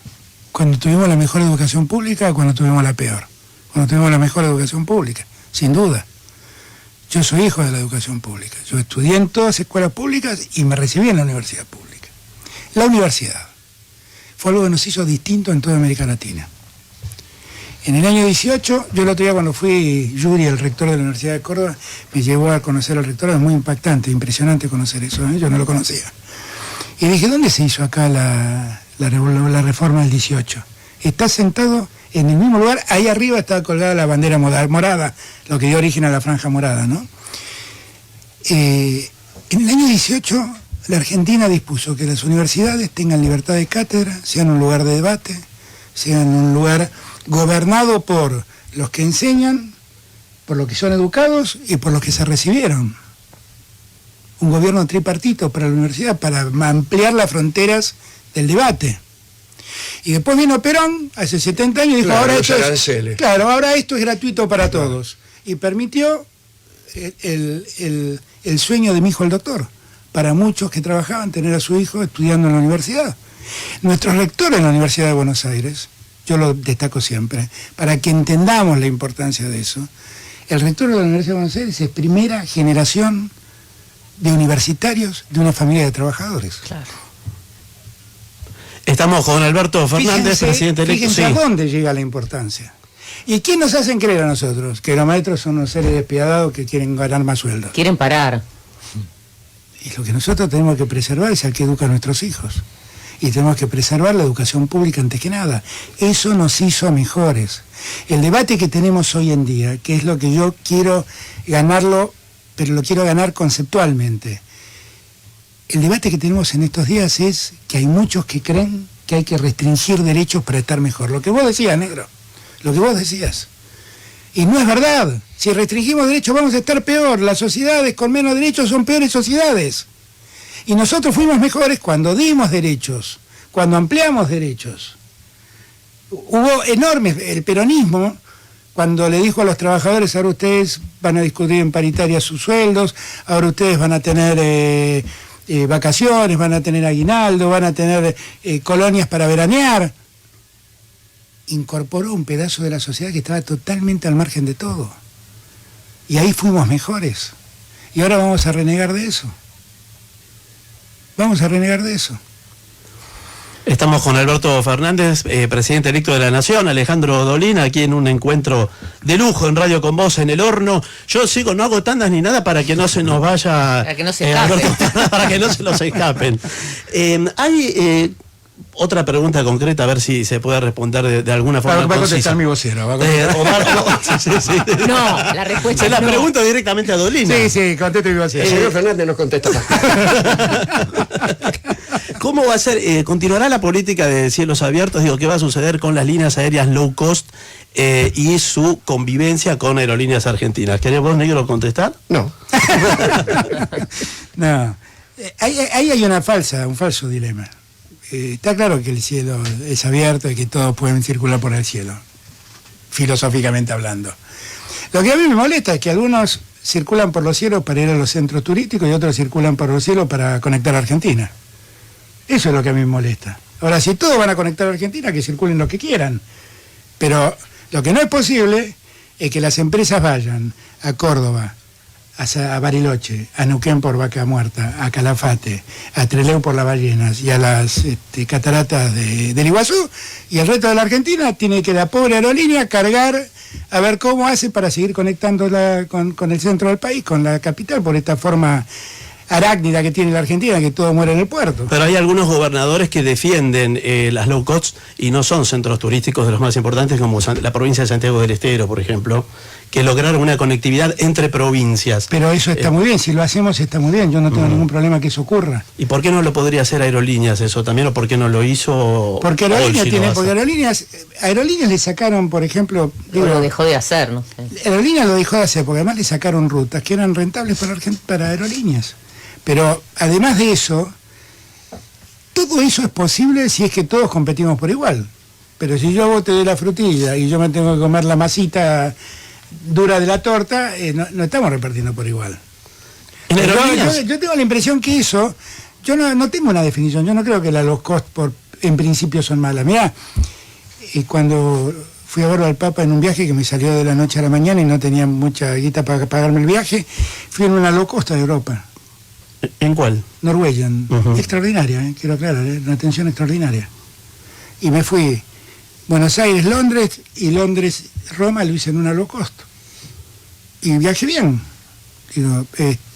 ¿Cuando tuvimos la mejor educación pública o cuando tuvimos la peor? Cuando tuvimos la mejor educación pública, sin duda. Yo soy hijo de la educación pública. Yo estudié en todas escuelas públicas y me recibí en la universidad pública. La universidad fue algo que nos hizo distinto en toda América Latina. En el año 18, yo el otro día cuando fui Yuri, el rector de la Universidad de Córdoba, me llevó a conocer al rector, es muy impactante, impresionante conocer eso, yo no lo conocía. Y dije, ¿dónde se hizo acá la reforma del 18? Está sentado en el mismo lugar, ahí arriba está colgada la bandera morada, lo que dio origen a la franja morada, ¿no? En el año 18, la Argentina dispuso que las universidades tengan libertad de cátedra, sean un lugar de debate, sean un lugar gobernado por los que enseñan, por los que son educados y por los que se recibieron. Un gobierno tripartito para la universidad, para ampliar las fronteras del debate. Y después vino Perón, hace 70 años, y dijo, ahora esto es gratuito para todos. Y permitió el sueño de mi hijo el doctor, para muchos que trabajaban, tener a su hijo estudiando en la universidad. Nuestros rectores en la Universidad de Buenos Aires, yo lo destaco siempre, para que entendamos la importancia de eso, el rector de la Universidad de Buenos Aires es primera generación de universitarios de una familia de trabajadores. Claro. Estamos con Alberto Fernández, presidente electo. Fíjense a dónde llega la importancia. ¿Y quién nos hacen creer a nosotros? Que los maestros son unos seres despiadados que quieren ganar más sueldo. Quieren parar. Y lo que nosotros tenemos que preservar es al que educa a nuestros hijos. Y tenemos que preservar la educación pública antes que nada. Eso nos hizo mejores. El debate que tenemos hoy en día, que es lo que yo quiero ganarlo, pero lo quiero ganar conceptualmente. El debate que tenemos en estos días es que hay muchos que creen que hay que restringir derechos para estar mejor. Lo que vos decías, negro, lo que vos decías. Y no es verdad. Si restringimos derechos vamos a estar peor. Las sociedades con menos derechos son peores sociedades. Y nosotros fuimos mejores cuando dimos derechos, cuando ampliamos derechos. Hubo enormes, el peronismo, cuando le dijo a los trabajadores, ahora ustedes van a discutir en paritaria sus sueldos, ahora ustedes van a tener vacaciones, van a tener aguinaldo, van a tener colonias para veranear. Incorporó un pedazo de la sociedad que estaba totalmente al margen de todo. Y ahí fuimos mejores. Y ahora vamos a renegar de eso. Vamos a renegar de eso. Estamos con Alberto Fernández, presidente electo de la Nación, Alejandro Dolín, aquí en un encuentro de lujo en Radio con Vos en el horno. Yo sigo, no hago tandas ni nada para que no se nos vaya... Para que no se escapen. Alberto, para que no se nos escapen. Hay otra pregunta concreta, a ver si se puede responder de alguna forma. Va a contestar mi vocero. No, la respuesta se la no. pregunto directamente a Dolina. Sí, conteste mi vocero. El señor Fernández nos contesta más. ¿Cómo va a ser? ¿Continuará la política de cielos abiertos? Digo, ¿qué va a suceder con las líneas aéreas low cost y su convivencia con aerolíneas argentinas? ¿Querés vos, negro, contestar? No. No. Ahí hay un falso dilema. Está claro que el cielo es abierto y que todos pueden circular por el cielo, filosóficamente hablando. Lo que a mí me molesta es que algunos circulan por los cielos para ir a los centros turísticos y otros circulan por los cielos para conectar a Argentina. Eso es lo que a mí me molesta. Ahora, si todos van a conectar a Argentina, que circulen lo que quieran. Pero lo que no es posible es que las empresas vayan a Córdoba, a Bariloche, a Neuquén por Vaca Muerta, a Calafate, a Trelew por las ballenas y a las cataratas del Iguazú, y el resto de la Argentina tiene que la pobre aerolínea cargar a ver cómo hace para seguir conectándola con el centro del país, con la capital, por esta forma arácnida que tiene la Argentina, que todo muere en el puerto. Pero hay algunos gobernadores que defienden las low cost y no son centros turísticos de los más importantes, como la provincia de Santiago del Estero, por ejemplo, que lograron una conectividad entre provincias. Pero eso está muy bien, si lo hacemos está muy bien, yo no tengo ningún problema que eso ocurra. ¿Y por qué no lo podría hacer Aerolíneas eso también, o por qué no lo hizo? Porque Aerolíneas le sacaron, por ejemplo... lo dejó de hacer, ¿no? Sí. Aerolíneas lo dejó de hacer, porque además le sacaron rutas que eran rentables para Aerolíneas. Pero además de eso, todo eso es posible si es que todos competimos por igual. Pero si yo a vos te doy la frutilla y yo me tengo que comer la masita dura de la torta, no estamos repartiendo por igual. Yo tengo la impresión que eso, yo no tengo una definición, yo no creo que las low cost en principio son malas. Mirá, cuando fui a verlo al Papa en un viaje que me salió de la noche a la mañana y no tenía mucha guita para pagarme el viaje, fui en una low cost de Europa. ¿En cuál? Norwegian. Extraordinaria, quiero aclarar, una atención extraordinaria. Y me fui Buenos Aires, Londres, y Londres, Roma lo hice en una low cost. Y viajé bien. Digo,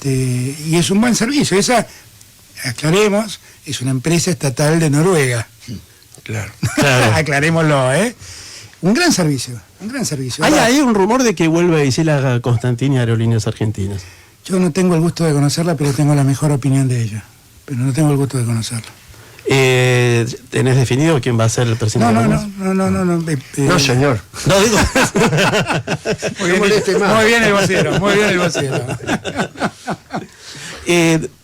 y es un buen servicio. Esa, aclaremos, es una empresa estatal de Noruega. Claro. Aclarémoslo, ¿eh? Un gran servicio, un gran servicio. Hay un rumor de que vuelve a Isela Constantini a Aerolíneas Argentinas. Yo no tengo el gusto de conocerla, pero tengo la mejor opinión de ella. Pero no tengo el gusto de conocerla. ¿Tenés definido quién va a ser el presidente? No, señor. No, digo. Muy bien el vocero, muy bien el vocero.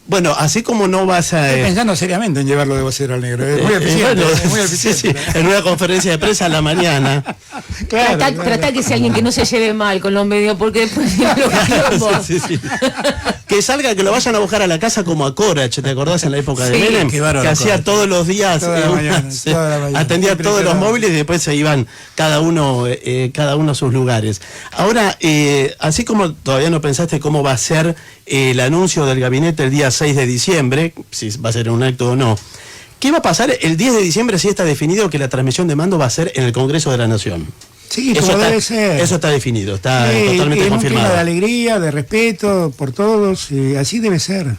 Bueno, así como no vas a... Estoy pensando seriamente en llevarlo de vocero al negro. Es muy eficiente. Bueno, es muy eficiente. sí, en una conferencia de prensa a la mañana. Claro, Trata que sea alguien que no se lleve mal con los medios, porque después los sí. Que salga, que lo vayan a buscar a la casa como a Corach, ¿te acordás en la época de Menem? Que hacía todos los días, toda la mañana, atendía todos los móviles y después se iban cada uno a sus lugares. Ahora, así como todavía no pensaste cómo va a ser el anuncio del gabinete el día 6 de diciembre, si va a ser un acto o no, ¿qué va a pasar el 10 de diciembre si está definido que la transmisión de mando va a ser en el Congreso de la Nación? Sí, como debe ser. Eso está definido, está totalmente confirmado. Un clima de alegría, de respeto por todos, y así debe ser.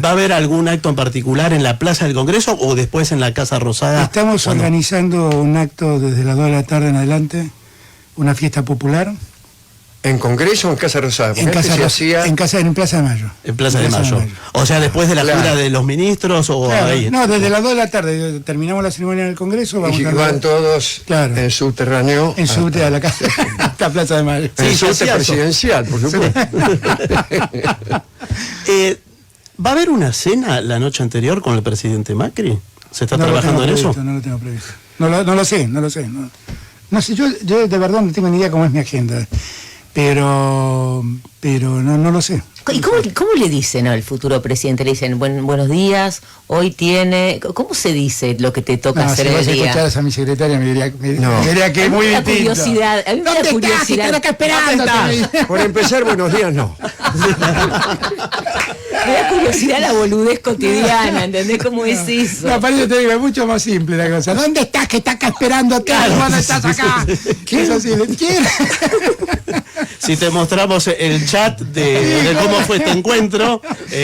¿Va a haber algún acto en particular en la Plaza del Congreso o después en la Casa Rosada? Estamos organizando un acto desde las 2 de la tarde en adelante, una fiesta popular. ¿En Congreso o en Casa Rosada? En Plaza de Mayo. En Plaza de Mayo. O sea, después de la gira de los ministros o ahí. No, desde las 2 de la tarde. Terminamos la ceremonia en el Congreso. Vamos van todos en subterráneo. En subte a la casa, hasta Plaza de Mayo. En subte presidencial, por supuesto. ¿Va a haber una cena la noche anterior con el presidente Macri? ¿Se está trabajando en eso? No lo tengo previsto. No lo sé. No sé, yo de verdad no tengo ni idea cómo es mi agenda. Pero no lo sé. ¿Y cómo le dicen al futuro presidente? Le dicen, buenos días, hoy tiene... ¿Cómo se dice lo que te toca hacer el día? Si vos escucharas a mi secretaria me diría que es muy distinto. Curiosidad, a mí me da curiosidad. Están acá esperando. Por empezar, buenos días, no. Me da curiosidad la boludez cotidiana, ¿entendés cómo es eso? No, parece que te digo, es mucho más simple la cosa. ¿Dónde estás? Que está acá esperándote. ¿Cuándo estás acá? ¿Qué es así? ¿Quién? Si te mostramos el chat de cómo fue este encuentro.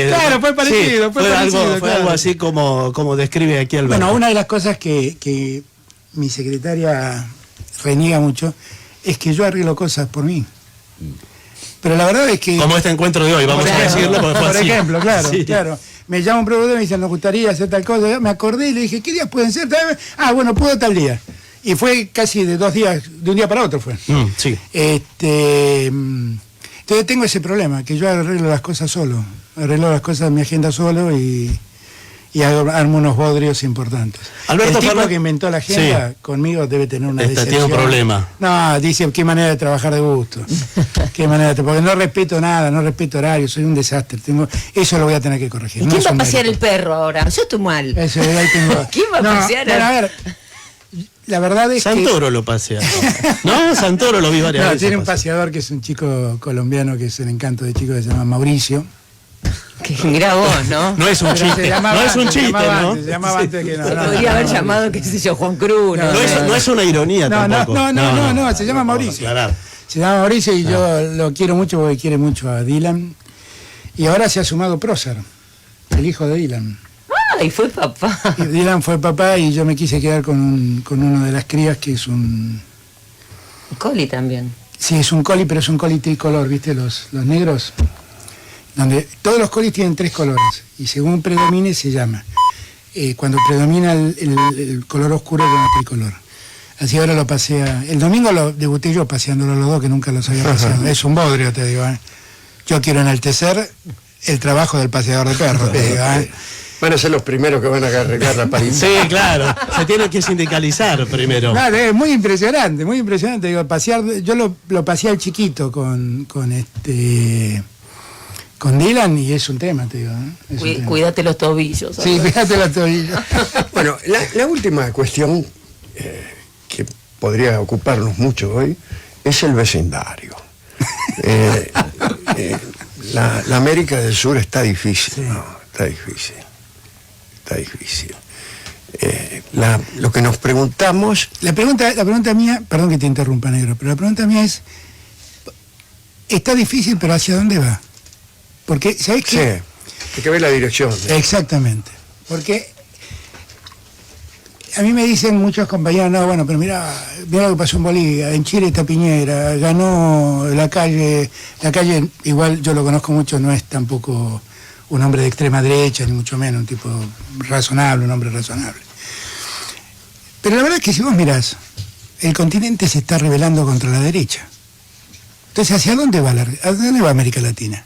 Claro, fue parecido. Fue algo así como describe aquí Alberto. Bueno, una de las cosas que mi secretaria reniega mucho es que yo arreglo cosas por mí. Pero la verdad es que... Como este encuentro de hoy, vamos a decirlo. Por ejemplo, claro. Me llama un productor y me dice, nos gustaría hacer tal cosa. Yo me acordé y le dije, ¿qué días pueden ser? Bueno, puedo tal día. Y fue casi de 2 días, de un día para otro fue. Sí. Entonces tengo ese problema, que yo arreglo las cosas solo. Arreglo las cosas en mi agenda solo y armo unos bodrios importantes. Alberto, el tipo que inventó la agenda conmigo debe tener una decepción. Tiene un problema. No, dice, qué manera de trabajar de gusto. Porque no respeto nada, no respeto horarios, soy un desastre. Eso lo voy a tener que corregir. ¿Y quién va a pasear el perro ahora? Yo estoy mal. Eso, ahí tengo. ¿Quién va a pasear? Bueno, a ver, la verdad es Santoro lo pasea. ¿No? Santoro lo vi varias veces. Tiene un paseador que es un chico colombiano que es el encanto de chico que se llama Mauricio. Que mira vos, ¿no? No es un chiste, no es un chiste, ¿no? Se llamaba antes que no. Podría haber llamado, qué sé yo, Juan Cruz. No es una ironía tampoco. No, se llama Mauricio. Se llama Mauricio y yo lo quiero mucho porque quiere mucho a Dylan. Y ahora se ha sumado Prócer, el hijo de Dylan. Y fue papá. Y Dylan fue papá y yo me quise quedar con uno de las crías que es un... Coli también. Sí, es un coli, pero es un coli tricolor, ¿viste? Los negros, donde todos los colis tienen 3 colores y según predomine se llama. Cuando predomina el color oscuro con el tricolor. Así ahora lo pasea. El domingo lo debuté yo paseándolo los dos, que nunca los había paseado. Es un bodrio, te digo. Yo quiero enaltecer el trabajo del paseador de perros, te digo. Van a ser los primeros que van a cargar la paridad. Sí, claro. Se tiene que sindicalizar primero. Claro, es muy impresionante, muy impresionante. Digo, pasear, yo lo paseé al chiquito con Dylan y es un tema, te digo. Cuídate los tobillos. Sí, cuídate los tobillos. Bueno, la última cuestión que podría ocuparnos mucho hoy es el vecindario. La América del Sur está difícil, sí. ¿No? Está difícil. lo que nos preguntamos... La pregunta mía, perdón que te interrumpa, negro, pero la pregunta mía es, está difícil, pero ¿hacia dónde va? Porque, ¿sabés qué? Sí, hay que ver la dirección. Exactamente, porque a mí me dicen muchos compañeros, no, bueno, pero mira lo que pasó en Bolivia, en Chile está Piñera, ganó la calle, igual yo lo conozco mucho, no es tampoco un hombre de extrema derecha, ni mucho menos, un tipo razonable, un hombre razonable. Pero la verdad es que si vos mirás, el continente se está rebelando contra la derecha. Entonces, ¿hacia dónde va América Latina?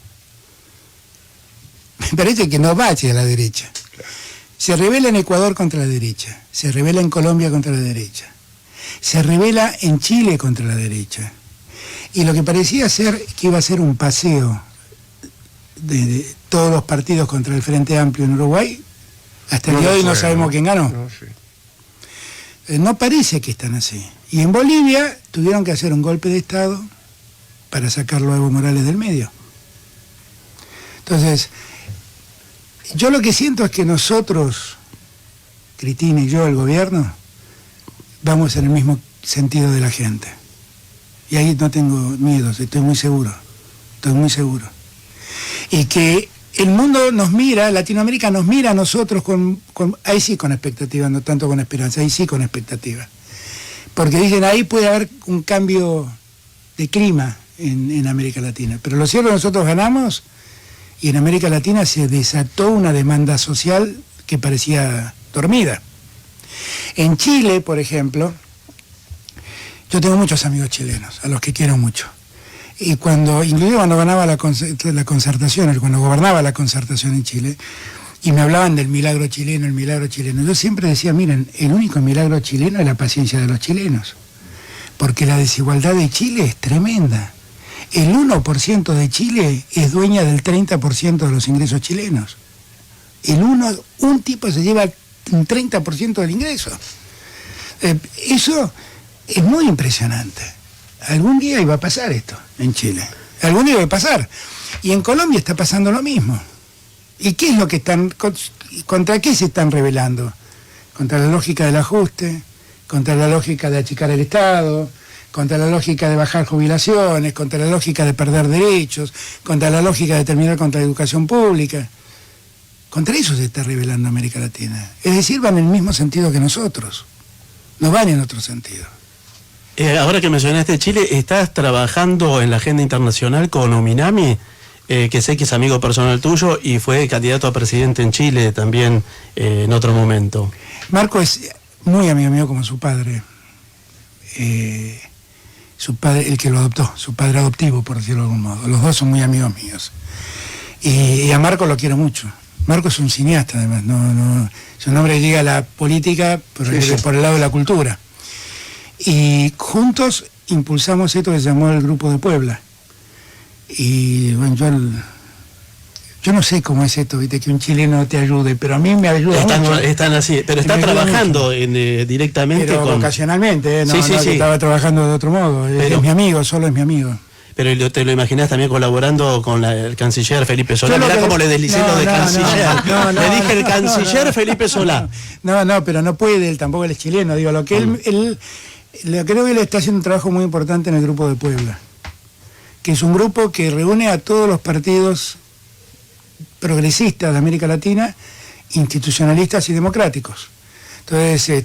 Me parece que no va hacia la derecha. Se rebela en Ecuador contra la derecha, se rebela en Colombia contra la derecha, se rebela en Chile contra la derecha. Y lo que parecía ser que iba a ser un paseo de todos los partidos contra el Frente Amplio en Uruguay, hasta el día de hoy no sabemos quién ganó. No parece que están así. Y en Bolivia tuvieron que hacer un golpe de Estado para sacarlo a Evo Morales del medio. Entonces, yo lo que siento es que nosotros, Cristina y yo, el gobierno, vamos en el mismo sentido de la gente. Y ahí no tengo miedos, estoy muy seguro. Y que el mundo nos mira, Latinoamérica nos mira a nosotros ahí sí con expectativa, no tanto con esperanza, ahí sí con expectativa. Porque dicen, ahí puede haber un cambio de clima en América Latina. Pero lo cierto, nosotros ganamos y en América Latina se desató una demanda social que parecía dormida. En Chile, por ejemplo, yo tengo muchos amigos chilenos, a los que quiero mucho. Y inclusive cuando ganaba la concertación, cuando gobernaba la concertación en Chile, y me hablaban del milagro chileno, yo siempre decía, miren, el único milagro chileno es la paciencia de los chilenos, porque la desigualdad de Chile es tremenda. El 1% de Chile es dueña del 30% de los ingresos chilenos. Un tipo se lleva un 30% del ingreso. Eso es muy impresionante. Algún día iba a pasar esto en Chile. Algún día iba a pasar. Y en Colombia está pasando lo mismo. ¿Y qué es lo que contra qué se están rebelando? Contra la lógica del ajuste, contra la lógica de achicar el Estado, contra la lógica de bajar jubilaciones, contra la lógica de perder derechos, contra la lógica de terminar contra la educación pública. Contra eso se está rebelando América Latina. Es decir, van en el mismo sentido que nosotros. No van en otro sentido. Ahora que mencionaste Chile, ¿estás trabajando en la agenda internacional con Ominami? Que sé que es amigo personal tuyo y fue candidato a presidente en Chile también en otro momento. Marco es muy amigo mío como su padre. Su padre, el que lo adoptó, su padre adoptivo, por decirlo de algún modo. Los dos son muy amigos míos. Y a Marco lo quiero mucho. Marco es un cineasta, además. Su nombre llega a la política por el lado de la cultura. Y juntos impulsamos esto que se llamó el Grupo de Puebla. Y bueno, yo no sé cómo es esto, ¿viste? Que un chileno te ayude, pero a mí me ayuda mucho. Están así, pero está trabajando directamente pero ocasionalmente, sí. Estaba trabajando de otro modo. Es mi amigo, solo es mi amigo. Pero te lo imaginás también colaborando con el canciller Felipe Solá. Mirá cómo le deslicé lo de canciller. Le dije el canciller Felipe Solá. No, pero no puede, él tampoco él es chileno. Digo, lo que él creo que él está haciendo un trabajo muy importante en el Grupo de Puebla, que es un grupo que reúne a todos los partidos progresistas de América Latina, institucionalistas y democráticos. Entonces,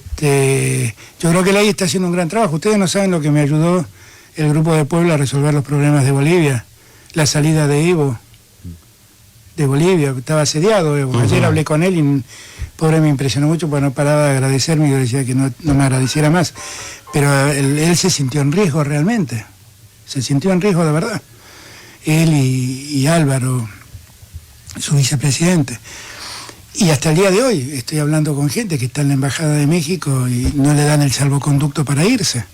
yo creo que él ahí está haciendo un gran trabajo. Ustedes no saben lo que me ayudó el Grupo de Puebla a resolver los problemas de Bolivia, la salida de Evo de Bolivia, estaba asediado Evo. Ayer hablé con él y pobre me impresionó mucho porque no paraba de agradecerme y yo decía que no me agradeciera más. Pero él se sintió en riesgo realmente, se sintió en riesgo de verdad. Él y Álvaro, su vicepresidente. Y hasta el día de hoy estoy hablando con gente que está en la Embajada de México y no le dan el salvoconducto para irse.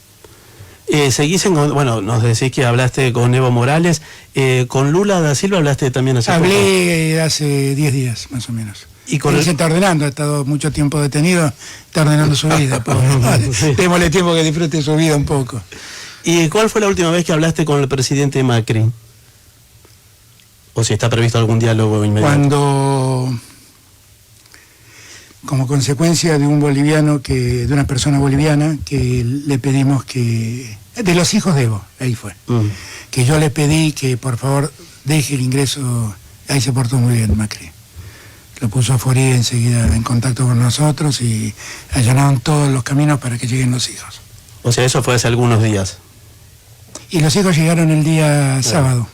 Bueno, nos decís que hablaste con Evo Morales, con Lula da Silva hablaste también hace poco. Hablé hace 10 días, más o menos. Y con él se está ordenando, ha estado mucho tiempo detenido, está ordenando su vida. Démosle tiempo que disfrute su vida un poco. ¿Y cuál fue la última vez que hablaste con el presidente Macri? O si está previsto algún diálogo inmediato. como consecuencia de un boliviano de una persona boliviana que le pedimos de los hijos de Evo, ahí fue, que yo le pedí que por favor deje el ingreso, ahí se portó muy bien Macri. Lo puso a Forí enseguida en contacto con nosotros y allanaron todos los caminos para que lleguen los hijos. O sea, eso fue hace algunos días. Y los hijos llegaron el día sábado.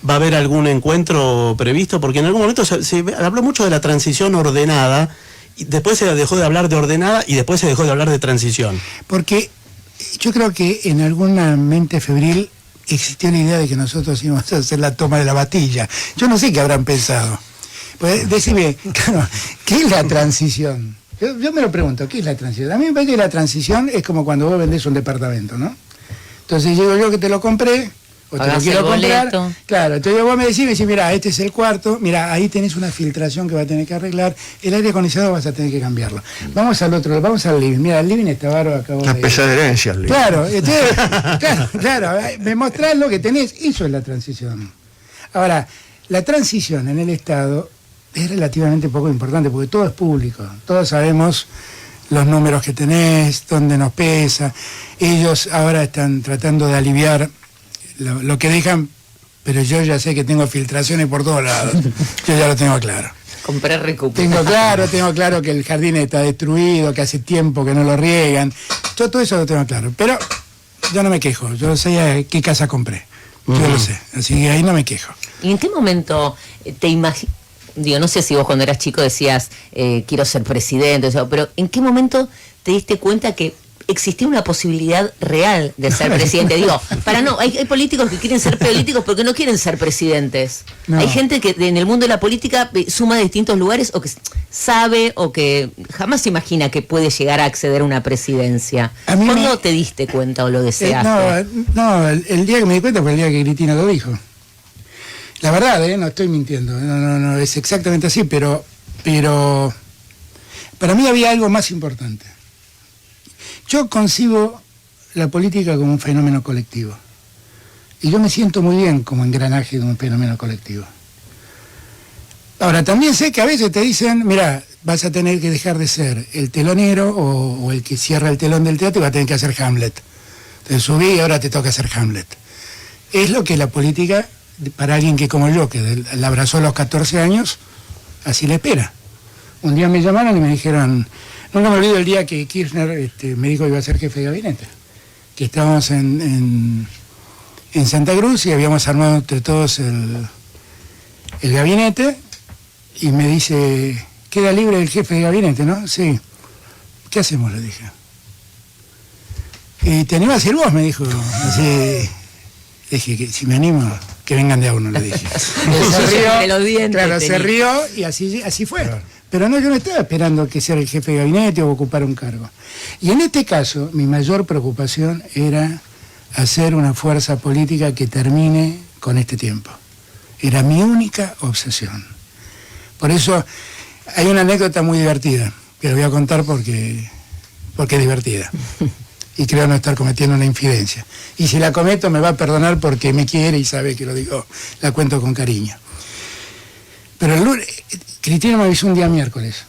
¿Va a haber algún encuentro previsto? Porque en algún momento se habló mucho de la transición ordenada, y después se dejó de hablar de ordenada y después se dejó de hablar de transición. Porque yo creo que en alguna mente febril existió la idea de que nosotros íbamos a hacer la toma de la Batilla. Yo no sé qué habrán pensado. Pues decime, claro, ¿qué es la transición? Yo me lo pregunto, ¿qué es la transición? A mí me parece que la transición es como cuando vos vendés un departamento, ¿no? Entonces llego yo que te lo compré, o te lo quiero comprar. Claro, entonces vos me decís, mira, este es el cuarto, mira, ahí tenés una filtración que va a tener que arreglar, el aire acondicionado vas a tener que cambiarlo. Vamos al otro, vamos al living. Mira, el living está bárbaro, acabo de... Una pesada herencia el living. Claro, entonces, claro, me mostrás lo que tenés, eso es la transición. Ahora, la transición en el Estado es relativamente poco importante porque todo es público, todos sabemos los números que tenés, dónde nos pesa. Ellos ahora están tratando de aliviar lo que dejan, pero yo ya sé que tengo filtraciones por todos lados, yo ya lo tengo claro. Comprar recupero. Tengo claro que el jardín está destruido, que hace tiempo que no lo riegan, todo eso lo tengo claro, pero yo no me quejo, yo sé qué casa compré, yo lo sé, así que ahí no me quejo. ¿Y en qué momento te imaginas? Digo, no sé si vos cuando eras chico decías, quiero ser presidente, o sea, pero ¿en qué momento te diste cuenta que existía una posibilidad real de ser presidente? Digo, hay políticos que quieren ser políticos porque no quieren ser presidentes. No. Hay gente que en el mundo de la política suma de distintos lugares o que sabe o que jamás se imagina que puede llegar a acceder a una presidencia. ¿Cuándo te diste cuenta o lo deseaste? El día que me di cuenta fue el día que Cristina lo dijo. La verdad, no estoy mintiendo, no, es exactamente así, pero para mí había algo más importante. Yo concibo la política como un fenómeno colectivo, y yo me siento muy bien como engranaje de un fenómeno colectivo. Ahora, también sé que a veces te dicen, mira, vas a tener que dejar de ser el telonero o el que cierra el telón del teatro y vas a tener que hacer Hamlet. Te subí y ahora te toca hacer Hamlet. Es lo que la política... para alguien que como yo, que la abrazó a los 14 años, así le espera. Un día me llamaron y me dijeron, nunca me olvido el día que Kirchner me dijo que iba a ser jefe de gabinete, que estábamos en Santa Cruz y habíamos armado entre todos el gabinete, y me dice, queda libre el jefe de gabinete, ¿no? Sí. ¿Qué hacemos? Le dije. Y te animás a ir vos, me dijo. Así, dije que si me animo, que vengan de a uno, le dije. Se rió y así fue. Claro. Pero no, yo no estaba esperando que sea el jefe de gabinete o ocupar un cargo. Y en este caso, mi mayor preocupación era hacer una fuerza política que termine con este tiempo. Era mi única obsesión. Por eso hay una anécdota muy divertida, que la voy a contar porque es divertida. Y creo no estar cometiendo una infidencia. Y si la cometo me va a perdonar porque me quiere y sabe que lo digo, la cuento con cariño. Pero el lunes, Cristina me avisó un día miércoles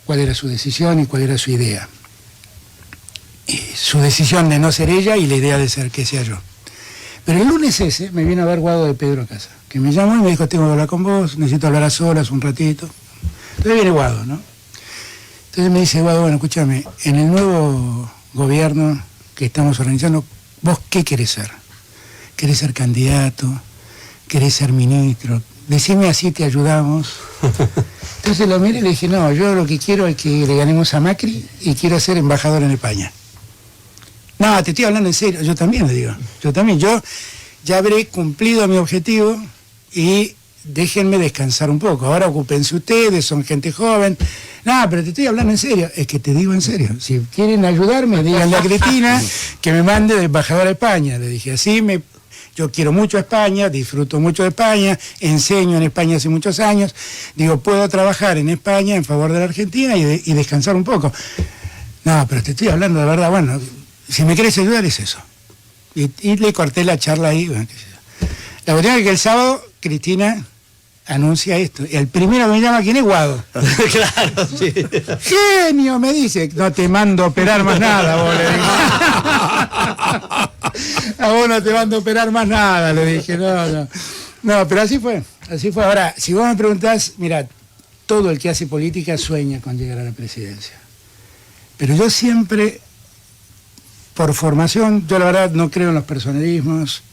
cuál era su decisión y cuál era su idea. Su decisión de no ser ella y la idea de ser que sea yo. Pero el lunes ese me vino a ver Guado de Pedro a casa, que me llamó y me dijo, tengo que hablar con vos, necesito hablar a solas un ratito. Entonces viene Guado, ¿no? Entonces me dice, Guado, bueno, escúchame, en el nuevo gobierno que estamos organizando, ¿vos qué querés ser? ¿Querés ser candidato? ¿Querés ser ministro? Decime, así te ayudamos. Entonces lo miré y le dije, no, yo lo que quiero es que le ganemos a Macri y quiero ser embajador en España. No, te estoy hablando en serio. Yo también le digo, yo ya habré cumplido mi objetivo y déjenme descansar un poco. Ahora ocúpense ustedes, son gente joven. No, pero te estoy hablando en serio. Es que te digo en serio. Si quieren ayudarme, díganle a Cristina que me mande de embajador a España. Le dije, yo quiero mucho a España, disfruto mucho de España, enseño en España hace muchos años. Digo, puedo trabajar en España en favor de la Argentina y descansar un poco. No, pero te estoy hablando de verdad. Bueno, si me querés ayudar es eso. Y le corté la charla ahí. Bueno, la cuestión es que el sábado Cristina anuncia esto. El primero que me llama, ¿quién es? Guado. Claro, sí. Genio, me dice. No te mando a operar más nada, vos, le dije. A vos no te mando a operar más nada, le dije. No, pero así fue. Ahora, si vos me preguntás, mira, todo el que hace política sueña con llegar a la presidencia. Pero yo siempre, por formación, yo la verdad no creo en los personalismos.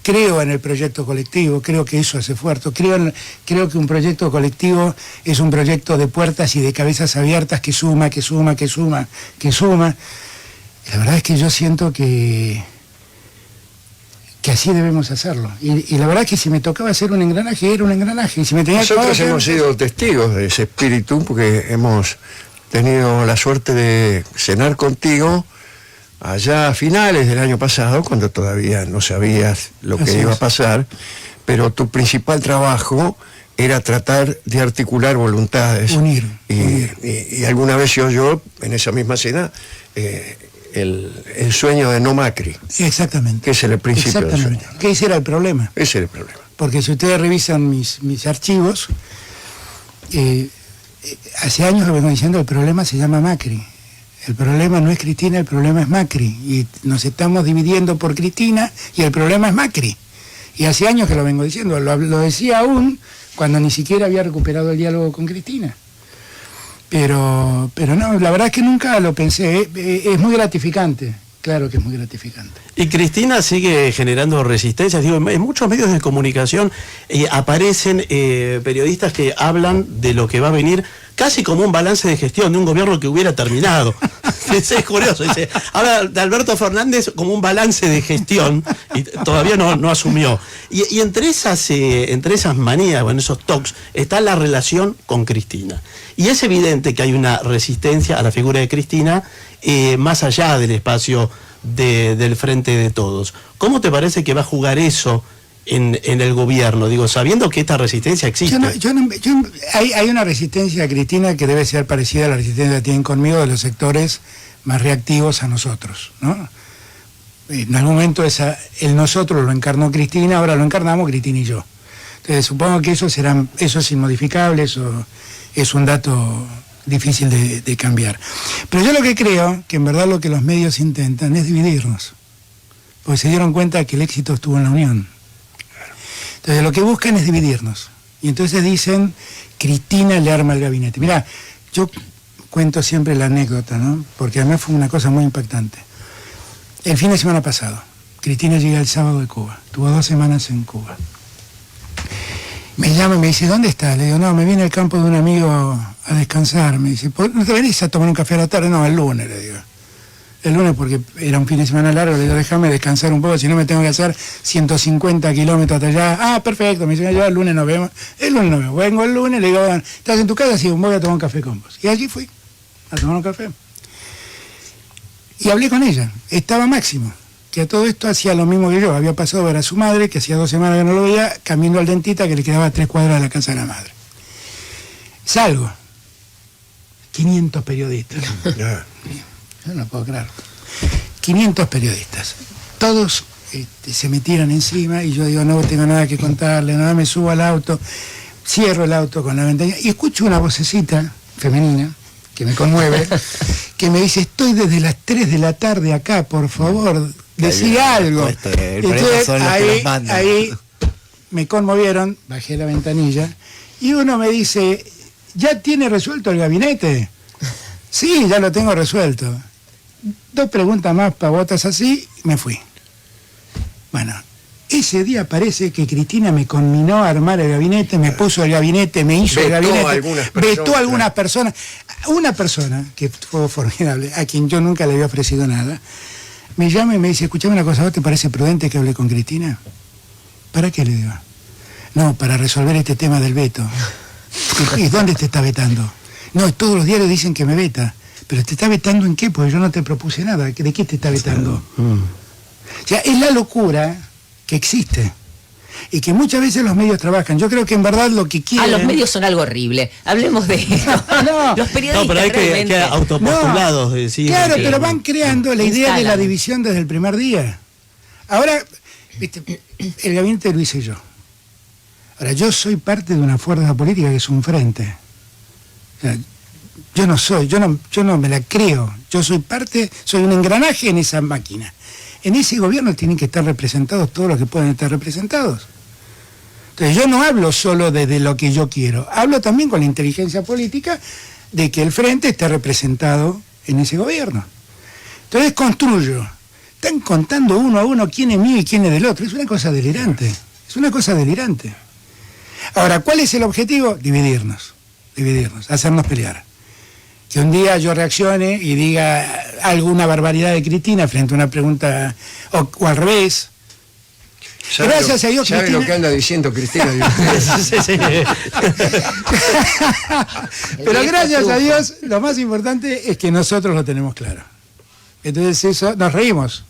Creo en el proyecto colectivo, creo que eso hace fuerte. Creo que un proyecto colectivo es un proyecto de puertas y de cabezas abiertas que suma. La verdad es que yo siento que así debemos hacerlo. Y la verdad es que si me tocaba hacer un engranaje, era un engranaje. Y si me tenía Nosotros hemos sido testigos de ese espíritu, porque hemos tenido la suerte de cenar contigo allá a finales del año pasado, cuando todavía no sabías lo que iba a pasar, pero tu principal trabajo era tratar de articular voluntades. Unir. Y alguna vez yo en esa misma cena, el sueño de no Macri. Exactamente. Que es el principio del sueño. Que ese era el problema. Ese era el problema. Porque si ustedes revisan mis archivos, hace años lo vengo diciendo, el problema se llama Macri. El problema no es Cristina, el problema es Macri. Y nos estamos dividiendo por Cristina y el problema es Macri. Y hace años que lo vengo diciendo. Lo decía aún cuando ni siquiera había recuperado el diálogo con Cristina. Pero no, la verdad es que nunca lo pensé. Es muy gratificante. Claro que es muy gratificante. Y Cristina sigue generando resistencias. Digo, en muchos medios de comunicación aparecen periodistas que hablan de lo que va a venir casi como un balance de gestión de un gobierno que hubiera terminado. Es curioso. Dice, habla de Alberto Fernández como un balance de gestión y todavía no asumió. Y entre esas manías, bueno, esos talks, está la relación con Cristina. Y es evidente que hay una resistencia a la figura de Cristina más allá del espacio del Frente de Todos. ¿Cómo te parece que va a jugar eso en el gobierno? Digo, sabiendo que esta resistencia existe. Hay una resistencia a Cristina que debe ser parecida a la resistencia que tienen conmigo de los sectores más reactivos a nosotros, ¿no? En algún momento el nosotros lo encarnó Cristina, ahora lo encarnamos Cristina y yo. Entonces supongo que eso es inmodificable, eso es un dato difícil de cambiar. Pero yo lo que creo, que en verdad lo que los medios intentan es dividirnos, porque se dieron cuenta que el éxito estuvo en la unión. Entonces lo que buscan es dividirnos. Y entonces dicen, Cristina le arma el gabinete. Mirá, yo cuento siempre la anécdota, ¿no? Porque además fue una cosa muy impactante. El fin de semana pasado, Cristina llega el sábado de Cuba. Tuvo 2 semanas en Cuba. Me llama y me dice, ¿dónde estás? Le digo, no, me vine al campo de un amigo a descansar. Me dice, ¿no te venís a tomar un café a la tarde? No, el lunes, le digo. El lunes porque era un fin de semana largo, le digo, déjame descansar un poco, si no me tengo que hacer 150 kilómetros hasta allá. Ah, perfecto, me dice, ya el lunes nos vemos. El lunes nos vemos. Vengo el lunes, le digo, ¿estás en tu casa? Sí, voy a tomar un café con vos. Y allí fui a tomar un café. Y hablé con ella. Estaba Máximo, que a todo esto hacía lo mismo que yo. Había pasado a ver a su madre, que hacía 2 semanas que no lo veía, camino al dentista que le quedaba a 3 cuadras de la casa de la madre. Salgo. 500 periodistas. Yo no puedo creer. 500 periodistas. Todos se me tiran encima y yo digo, no tengo nada que contarle, nada, me subo al auto, cierro el auto con la ventanilla y escucho una vocecita femenina que me conmueve, que me dice, estoy desde las 3 de la tarde acá, por favor, decí algo. Entonces, ahí me conmovieron, bajé la ventanilla y uno me dice, ¿ya tiene resuelto el gabinete? Sí, ya lo tengo resuelto. 2 preguntas más, pavotas así, me fui. Bueno, ese día parece que Cristina me conminó a armar el gabinete, me puso el gabinete, me hizo el gabinete, vetó a algunas personas. Una persona, que fue formidable, a quien yo nunca le había ofrecido nada, me llama y me dice, escuchame una cosa, ¿vos te parece prudente que hable con Cristina? ¿Para qué? Le digo. No, para resolver este tema del veto. ¿Y dónde te está vetando? No, todos los diarios dicen que me veta. ¿Pero te está vetando en qué? Porque yo no te propuse nada. ¿De qué te está vetando? O sea, es la locura que existe. Y que muchas veces los medios trabajan. Yo creo que en verdad lo que quieren... los medios son algo horrible. Hablemos de esto. Los periodistas no, pero hay que autopostulados. Claro, pero van creando la idea de la división desde el primer día. Ahora, viste, el gabinete lo hice yo. Ahora, yo soy parte de una fuerza política que es un frente. O sea, yo no me la creo. Yo soy un engranaje en esa máquina. En ese gobierno tienen que estar representados todos los que pueden estar representados. Entonces yo no hablo solo desde lo que yo quiero, hablo también con la inteligencia política de que el frente esté representado en ese gobierno. Entonces construyo. Están contando uno a uno quién es mío y quién es del otro. Es una cosa delirante. Es una cosa delirante. Ahora, ¿cuál es el objetivo? Dividirnos, hacernos pelear. Que un día yo reaccione y diga alguna barbaridad de Cristina frente a una pregunta, o al revés. Gracias a Dios, ¿sabe Cristina? lo que anda diciendo Cristina? Sí. Pero gracias a Dios, lo más importante es que nosotros lo tenemos claro. Entonces eso, nos reímos,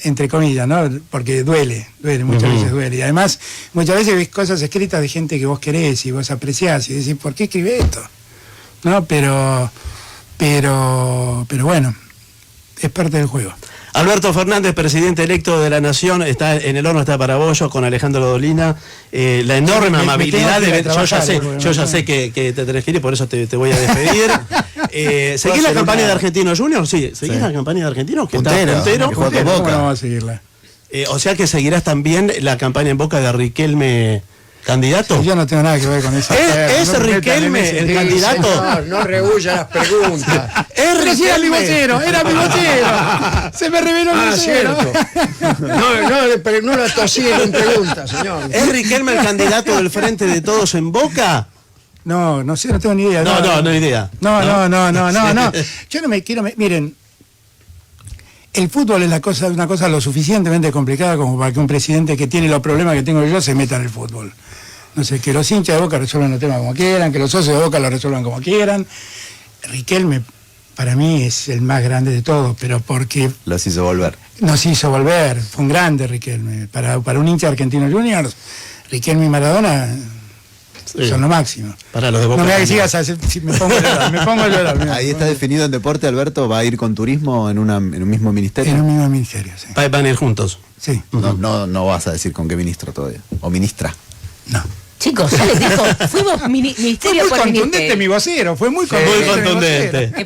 entre comillas, ¿no? Porque duele, muchas veces duele. Y además, muchas veces ves cosas escritas de gente que vos querés y vos apreciás y decís, ¿por qué escribe esto? ¿No? Pero bueno, es parte del juego. Alberto Fernández, presidente electo de la Nación, está en el horno, está para Bollo con Alejandro Dolina. La enorme amabilidad de yo ya sé que te tenés que ir y por eso te voy a despedir. ¿Seguís la campaña de Argentinos Juniors? Sí, ¿seguís la campaña de Argentinos? Que Puntero, está puntero. que juega con Boca. ¿Cómo no vamos a seguirla? O sea que seguirás también la campaña en boca de Riquelme candidato. Yo no tengo nada que ver con eso. ¿Es No Riquelme el candidato? Señor, no rehuya las preguntas. Pero sí era mi vocero, se me reveló el vocero. Cierto. Pero no la tosí en preguntas, señor. ¿Es Riquelme el candidato del Frente de Todos en Boca? No sé, no tengo ni idea. No idea. No. Yo no me quiero... Miren, el fútbol es una cosa lo suficientemente complicada como para que un presidente que tiene los problemas que tengo yo se meta en el fútbol. No sé, que los hinchas de Boca resuelvan los temas como quieran, que los socios de Boca lo resuelvan como quieran. Riquelme, para mí, es el más grande de todos, pero porque... Los hizo volver. Nos hizo volver, fue un grande Riquelme. Para un hincha de Argentinos Juniors, Riquelme y Maradona... Sí. Son lo máximo. Para los de Boca. No me hagas que sigas, me pongo a llorar. Ahí está definido en deporte, Alberto, ¿va a ir con turismo en un mismo ministerio? En un mismo ministerio, sí. Van a ir juntos. Sí. No vas a decir con qué ministro todavía. O ministra. No. Chicos, ya les dijo, fuimos ministerio Fue por muy contundente ministerio. mi vocero, fue muy Muy contundente. contundente.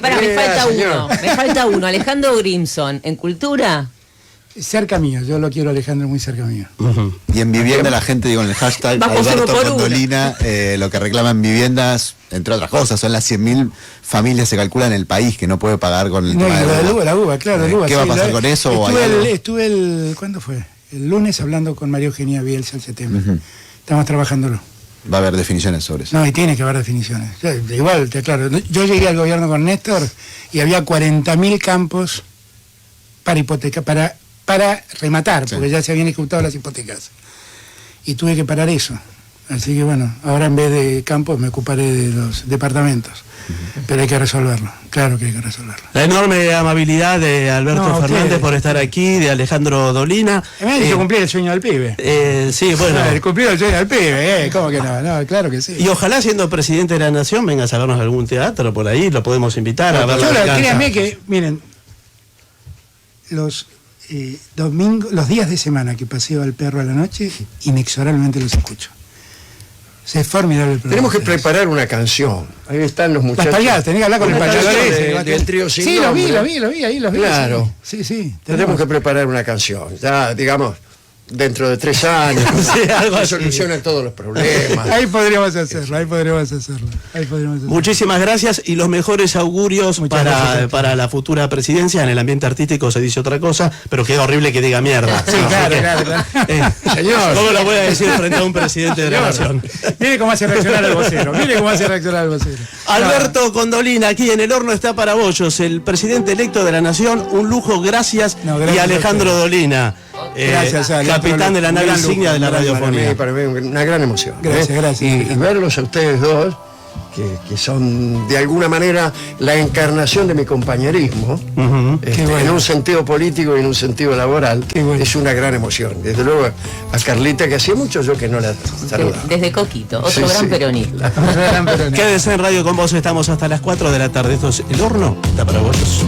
Me falta uno. Alejandro Grimson, en cultura. Cerca mío, yo lo quiero Alejandro muy cerca mío. Y en vivienda la gente, digo, en el hashtag Vamos uno Alberto por uno. Condolina, lo que reclaman viviendas, entre otras cosas, son las 100.000 familias, se calcula, en el país, que no puede pagar con el No, tema de deuda. la uva, claro, la uva. ¿Qué va a pasar con eso? ¿O hay algo? ¿Cuándo fue? El lunes hablando con María Eugenia Bielsa el septiembre. Estamos trabajándolo. Va a haber definiciones sobre eso. No, y tiene que haber definiciones. Igual, claro, yo llegué al gobierno con Néstor y había 40.000 campos para hipoteca, para rematar, Sí. porque ya se habían ejecutado las hipotecas. Y tuve que parar eso. Así que bueno, ahora en vez de campos me ocuparé de los departamentos. Pero hay que resolverlo, claro que hay que resolverlo. La enorme amabilidad de Alberto Fernández ustedes. por estar aquí, de Alejandro Dolina. Me han dicho cumplir el sueño del pibe. Sí, bueno. El cumplir el sueño del pibe, ¿cómo que no? No, claro que sí. Y ojalá siendo presidente de la Nación vengas a vernos a algún teatro por ahí, lo podemos invitar a ver la Créanme que, miren, los los días de semana que paseo al perro a la noche, inexorablemente los escucho. Es formidable el programa. Tenemos que preparar una canción. Ahí están los muchachos. Las payadas, tenés que hablar con el payador ese. Del trío Sin Sí, Nombre. lo vi, ahí los vi. Claro. Sí. Tenemos que preparar una canción. Ya, digamos, dentro de 3 años. Sí, algo se así. solucionan todos los problemas. Ahí podríamos hacerlo. Muchísimas gracias y los mejores augurios Muchas gracias. para la futura presidencia. En el ambiente artístico se dice otra cosa, pero queda horrible que diga mierda. Sí, claro. Señor. ¿Cómo lo voy a decir frente a un presidente de la Nación? Mire cómo hace reaccionar el vocero. Alberto Condolina, aquí en el horno está para bollos, el presidente electo de la Nación. Un lujo, gracias. Gracias y Alejandro a Dolina, Gracias, Ale. capitán de la nave Un gran insignia de la lujo, radiofonía. Para mí una gran emoción. Gracias. Y verlos a ustedes dos, que son de alguna manera la encarnación de mi compañerismo, Qué bueno. en un sentido político y en un sentido laboral, Qué bueno. es una gran emoción. Desde luego a Carlita, que hacía mucho yo que no la saludaba. Desde Coquito, otro Sí, gran sí. peronista. Quédese en Radio con Vos, estamos hasta las 4 de la tarde. Esto es El Horno, está para bollos.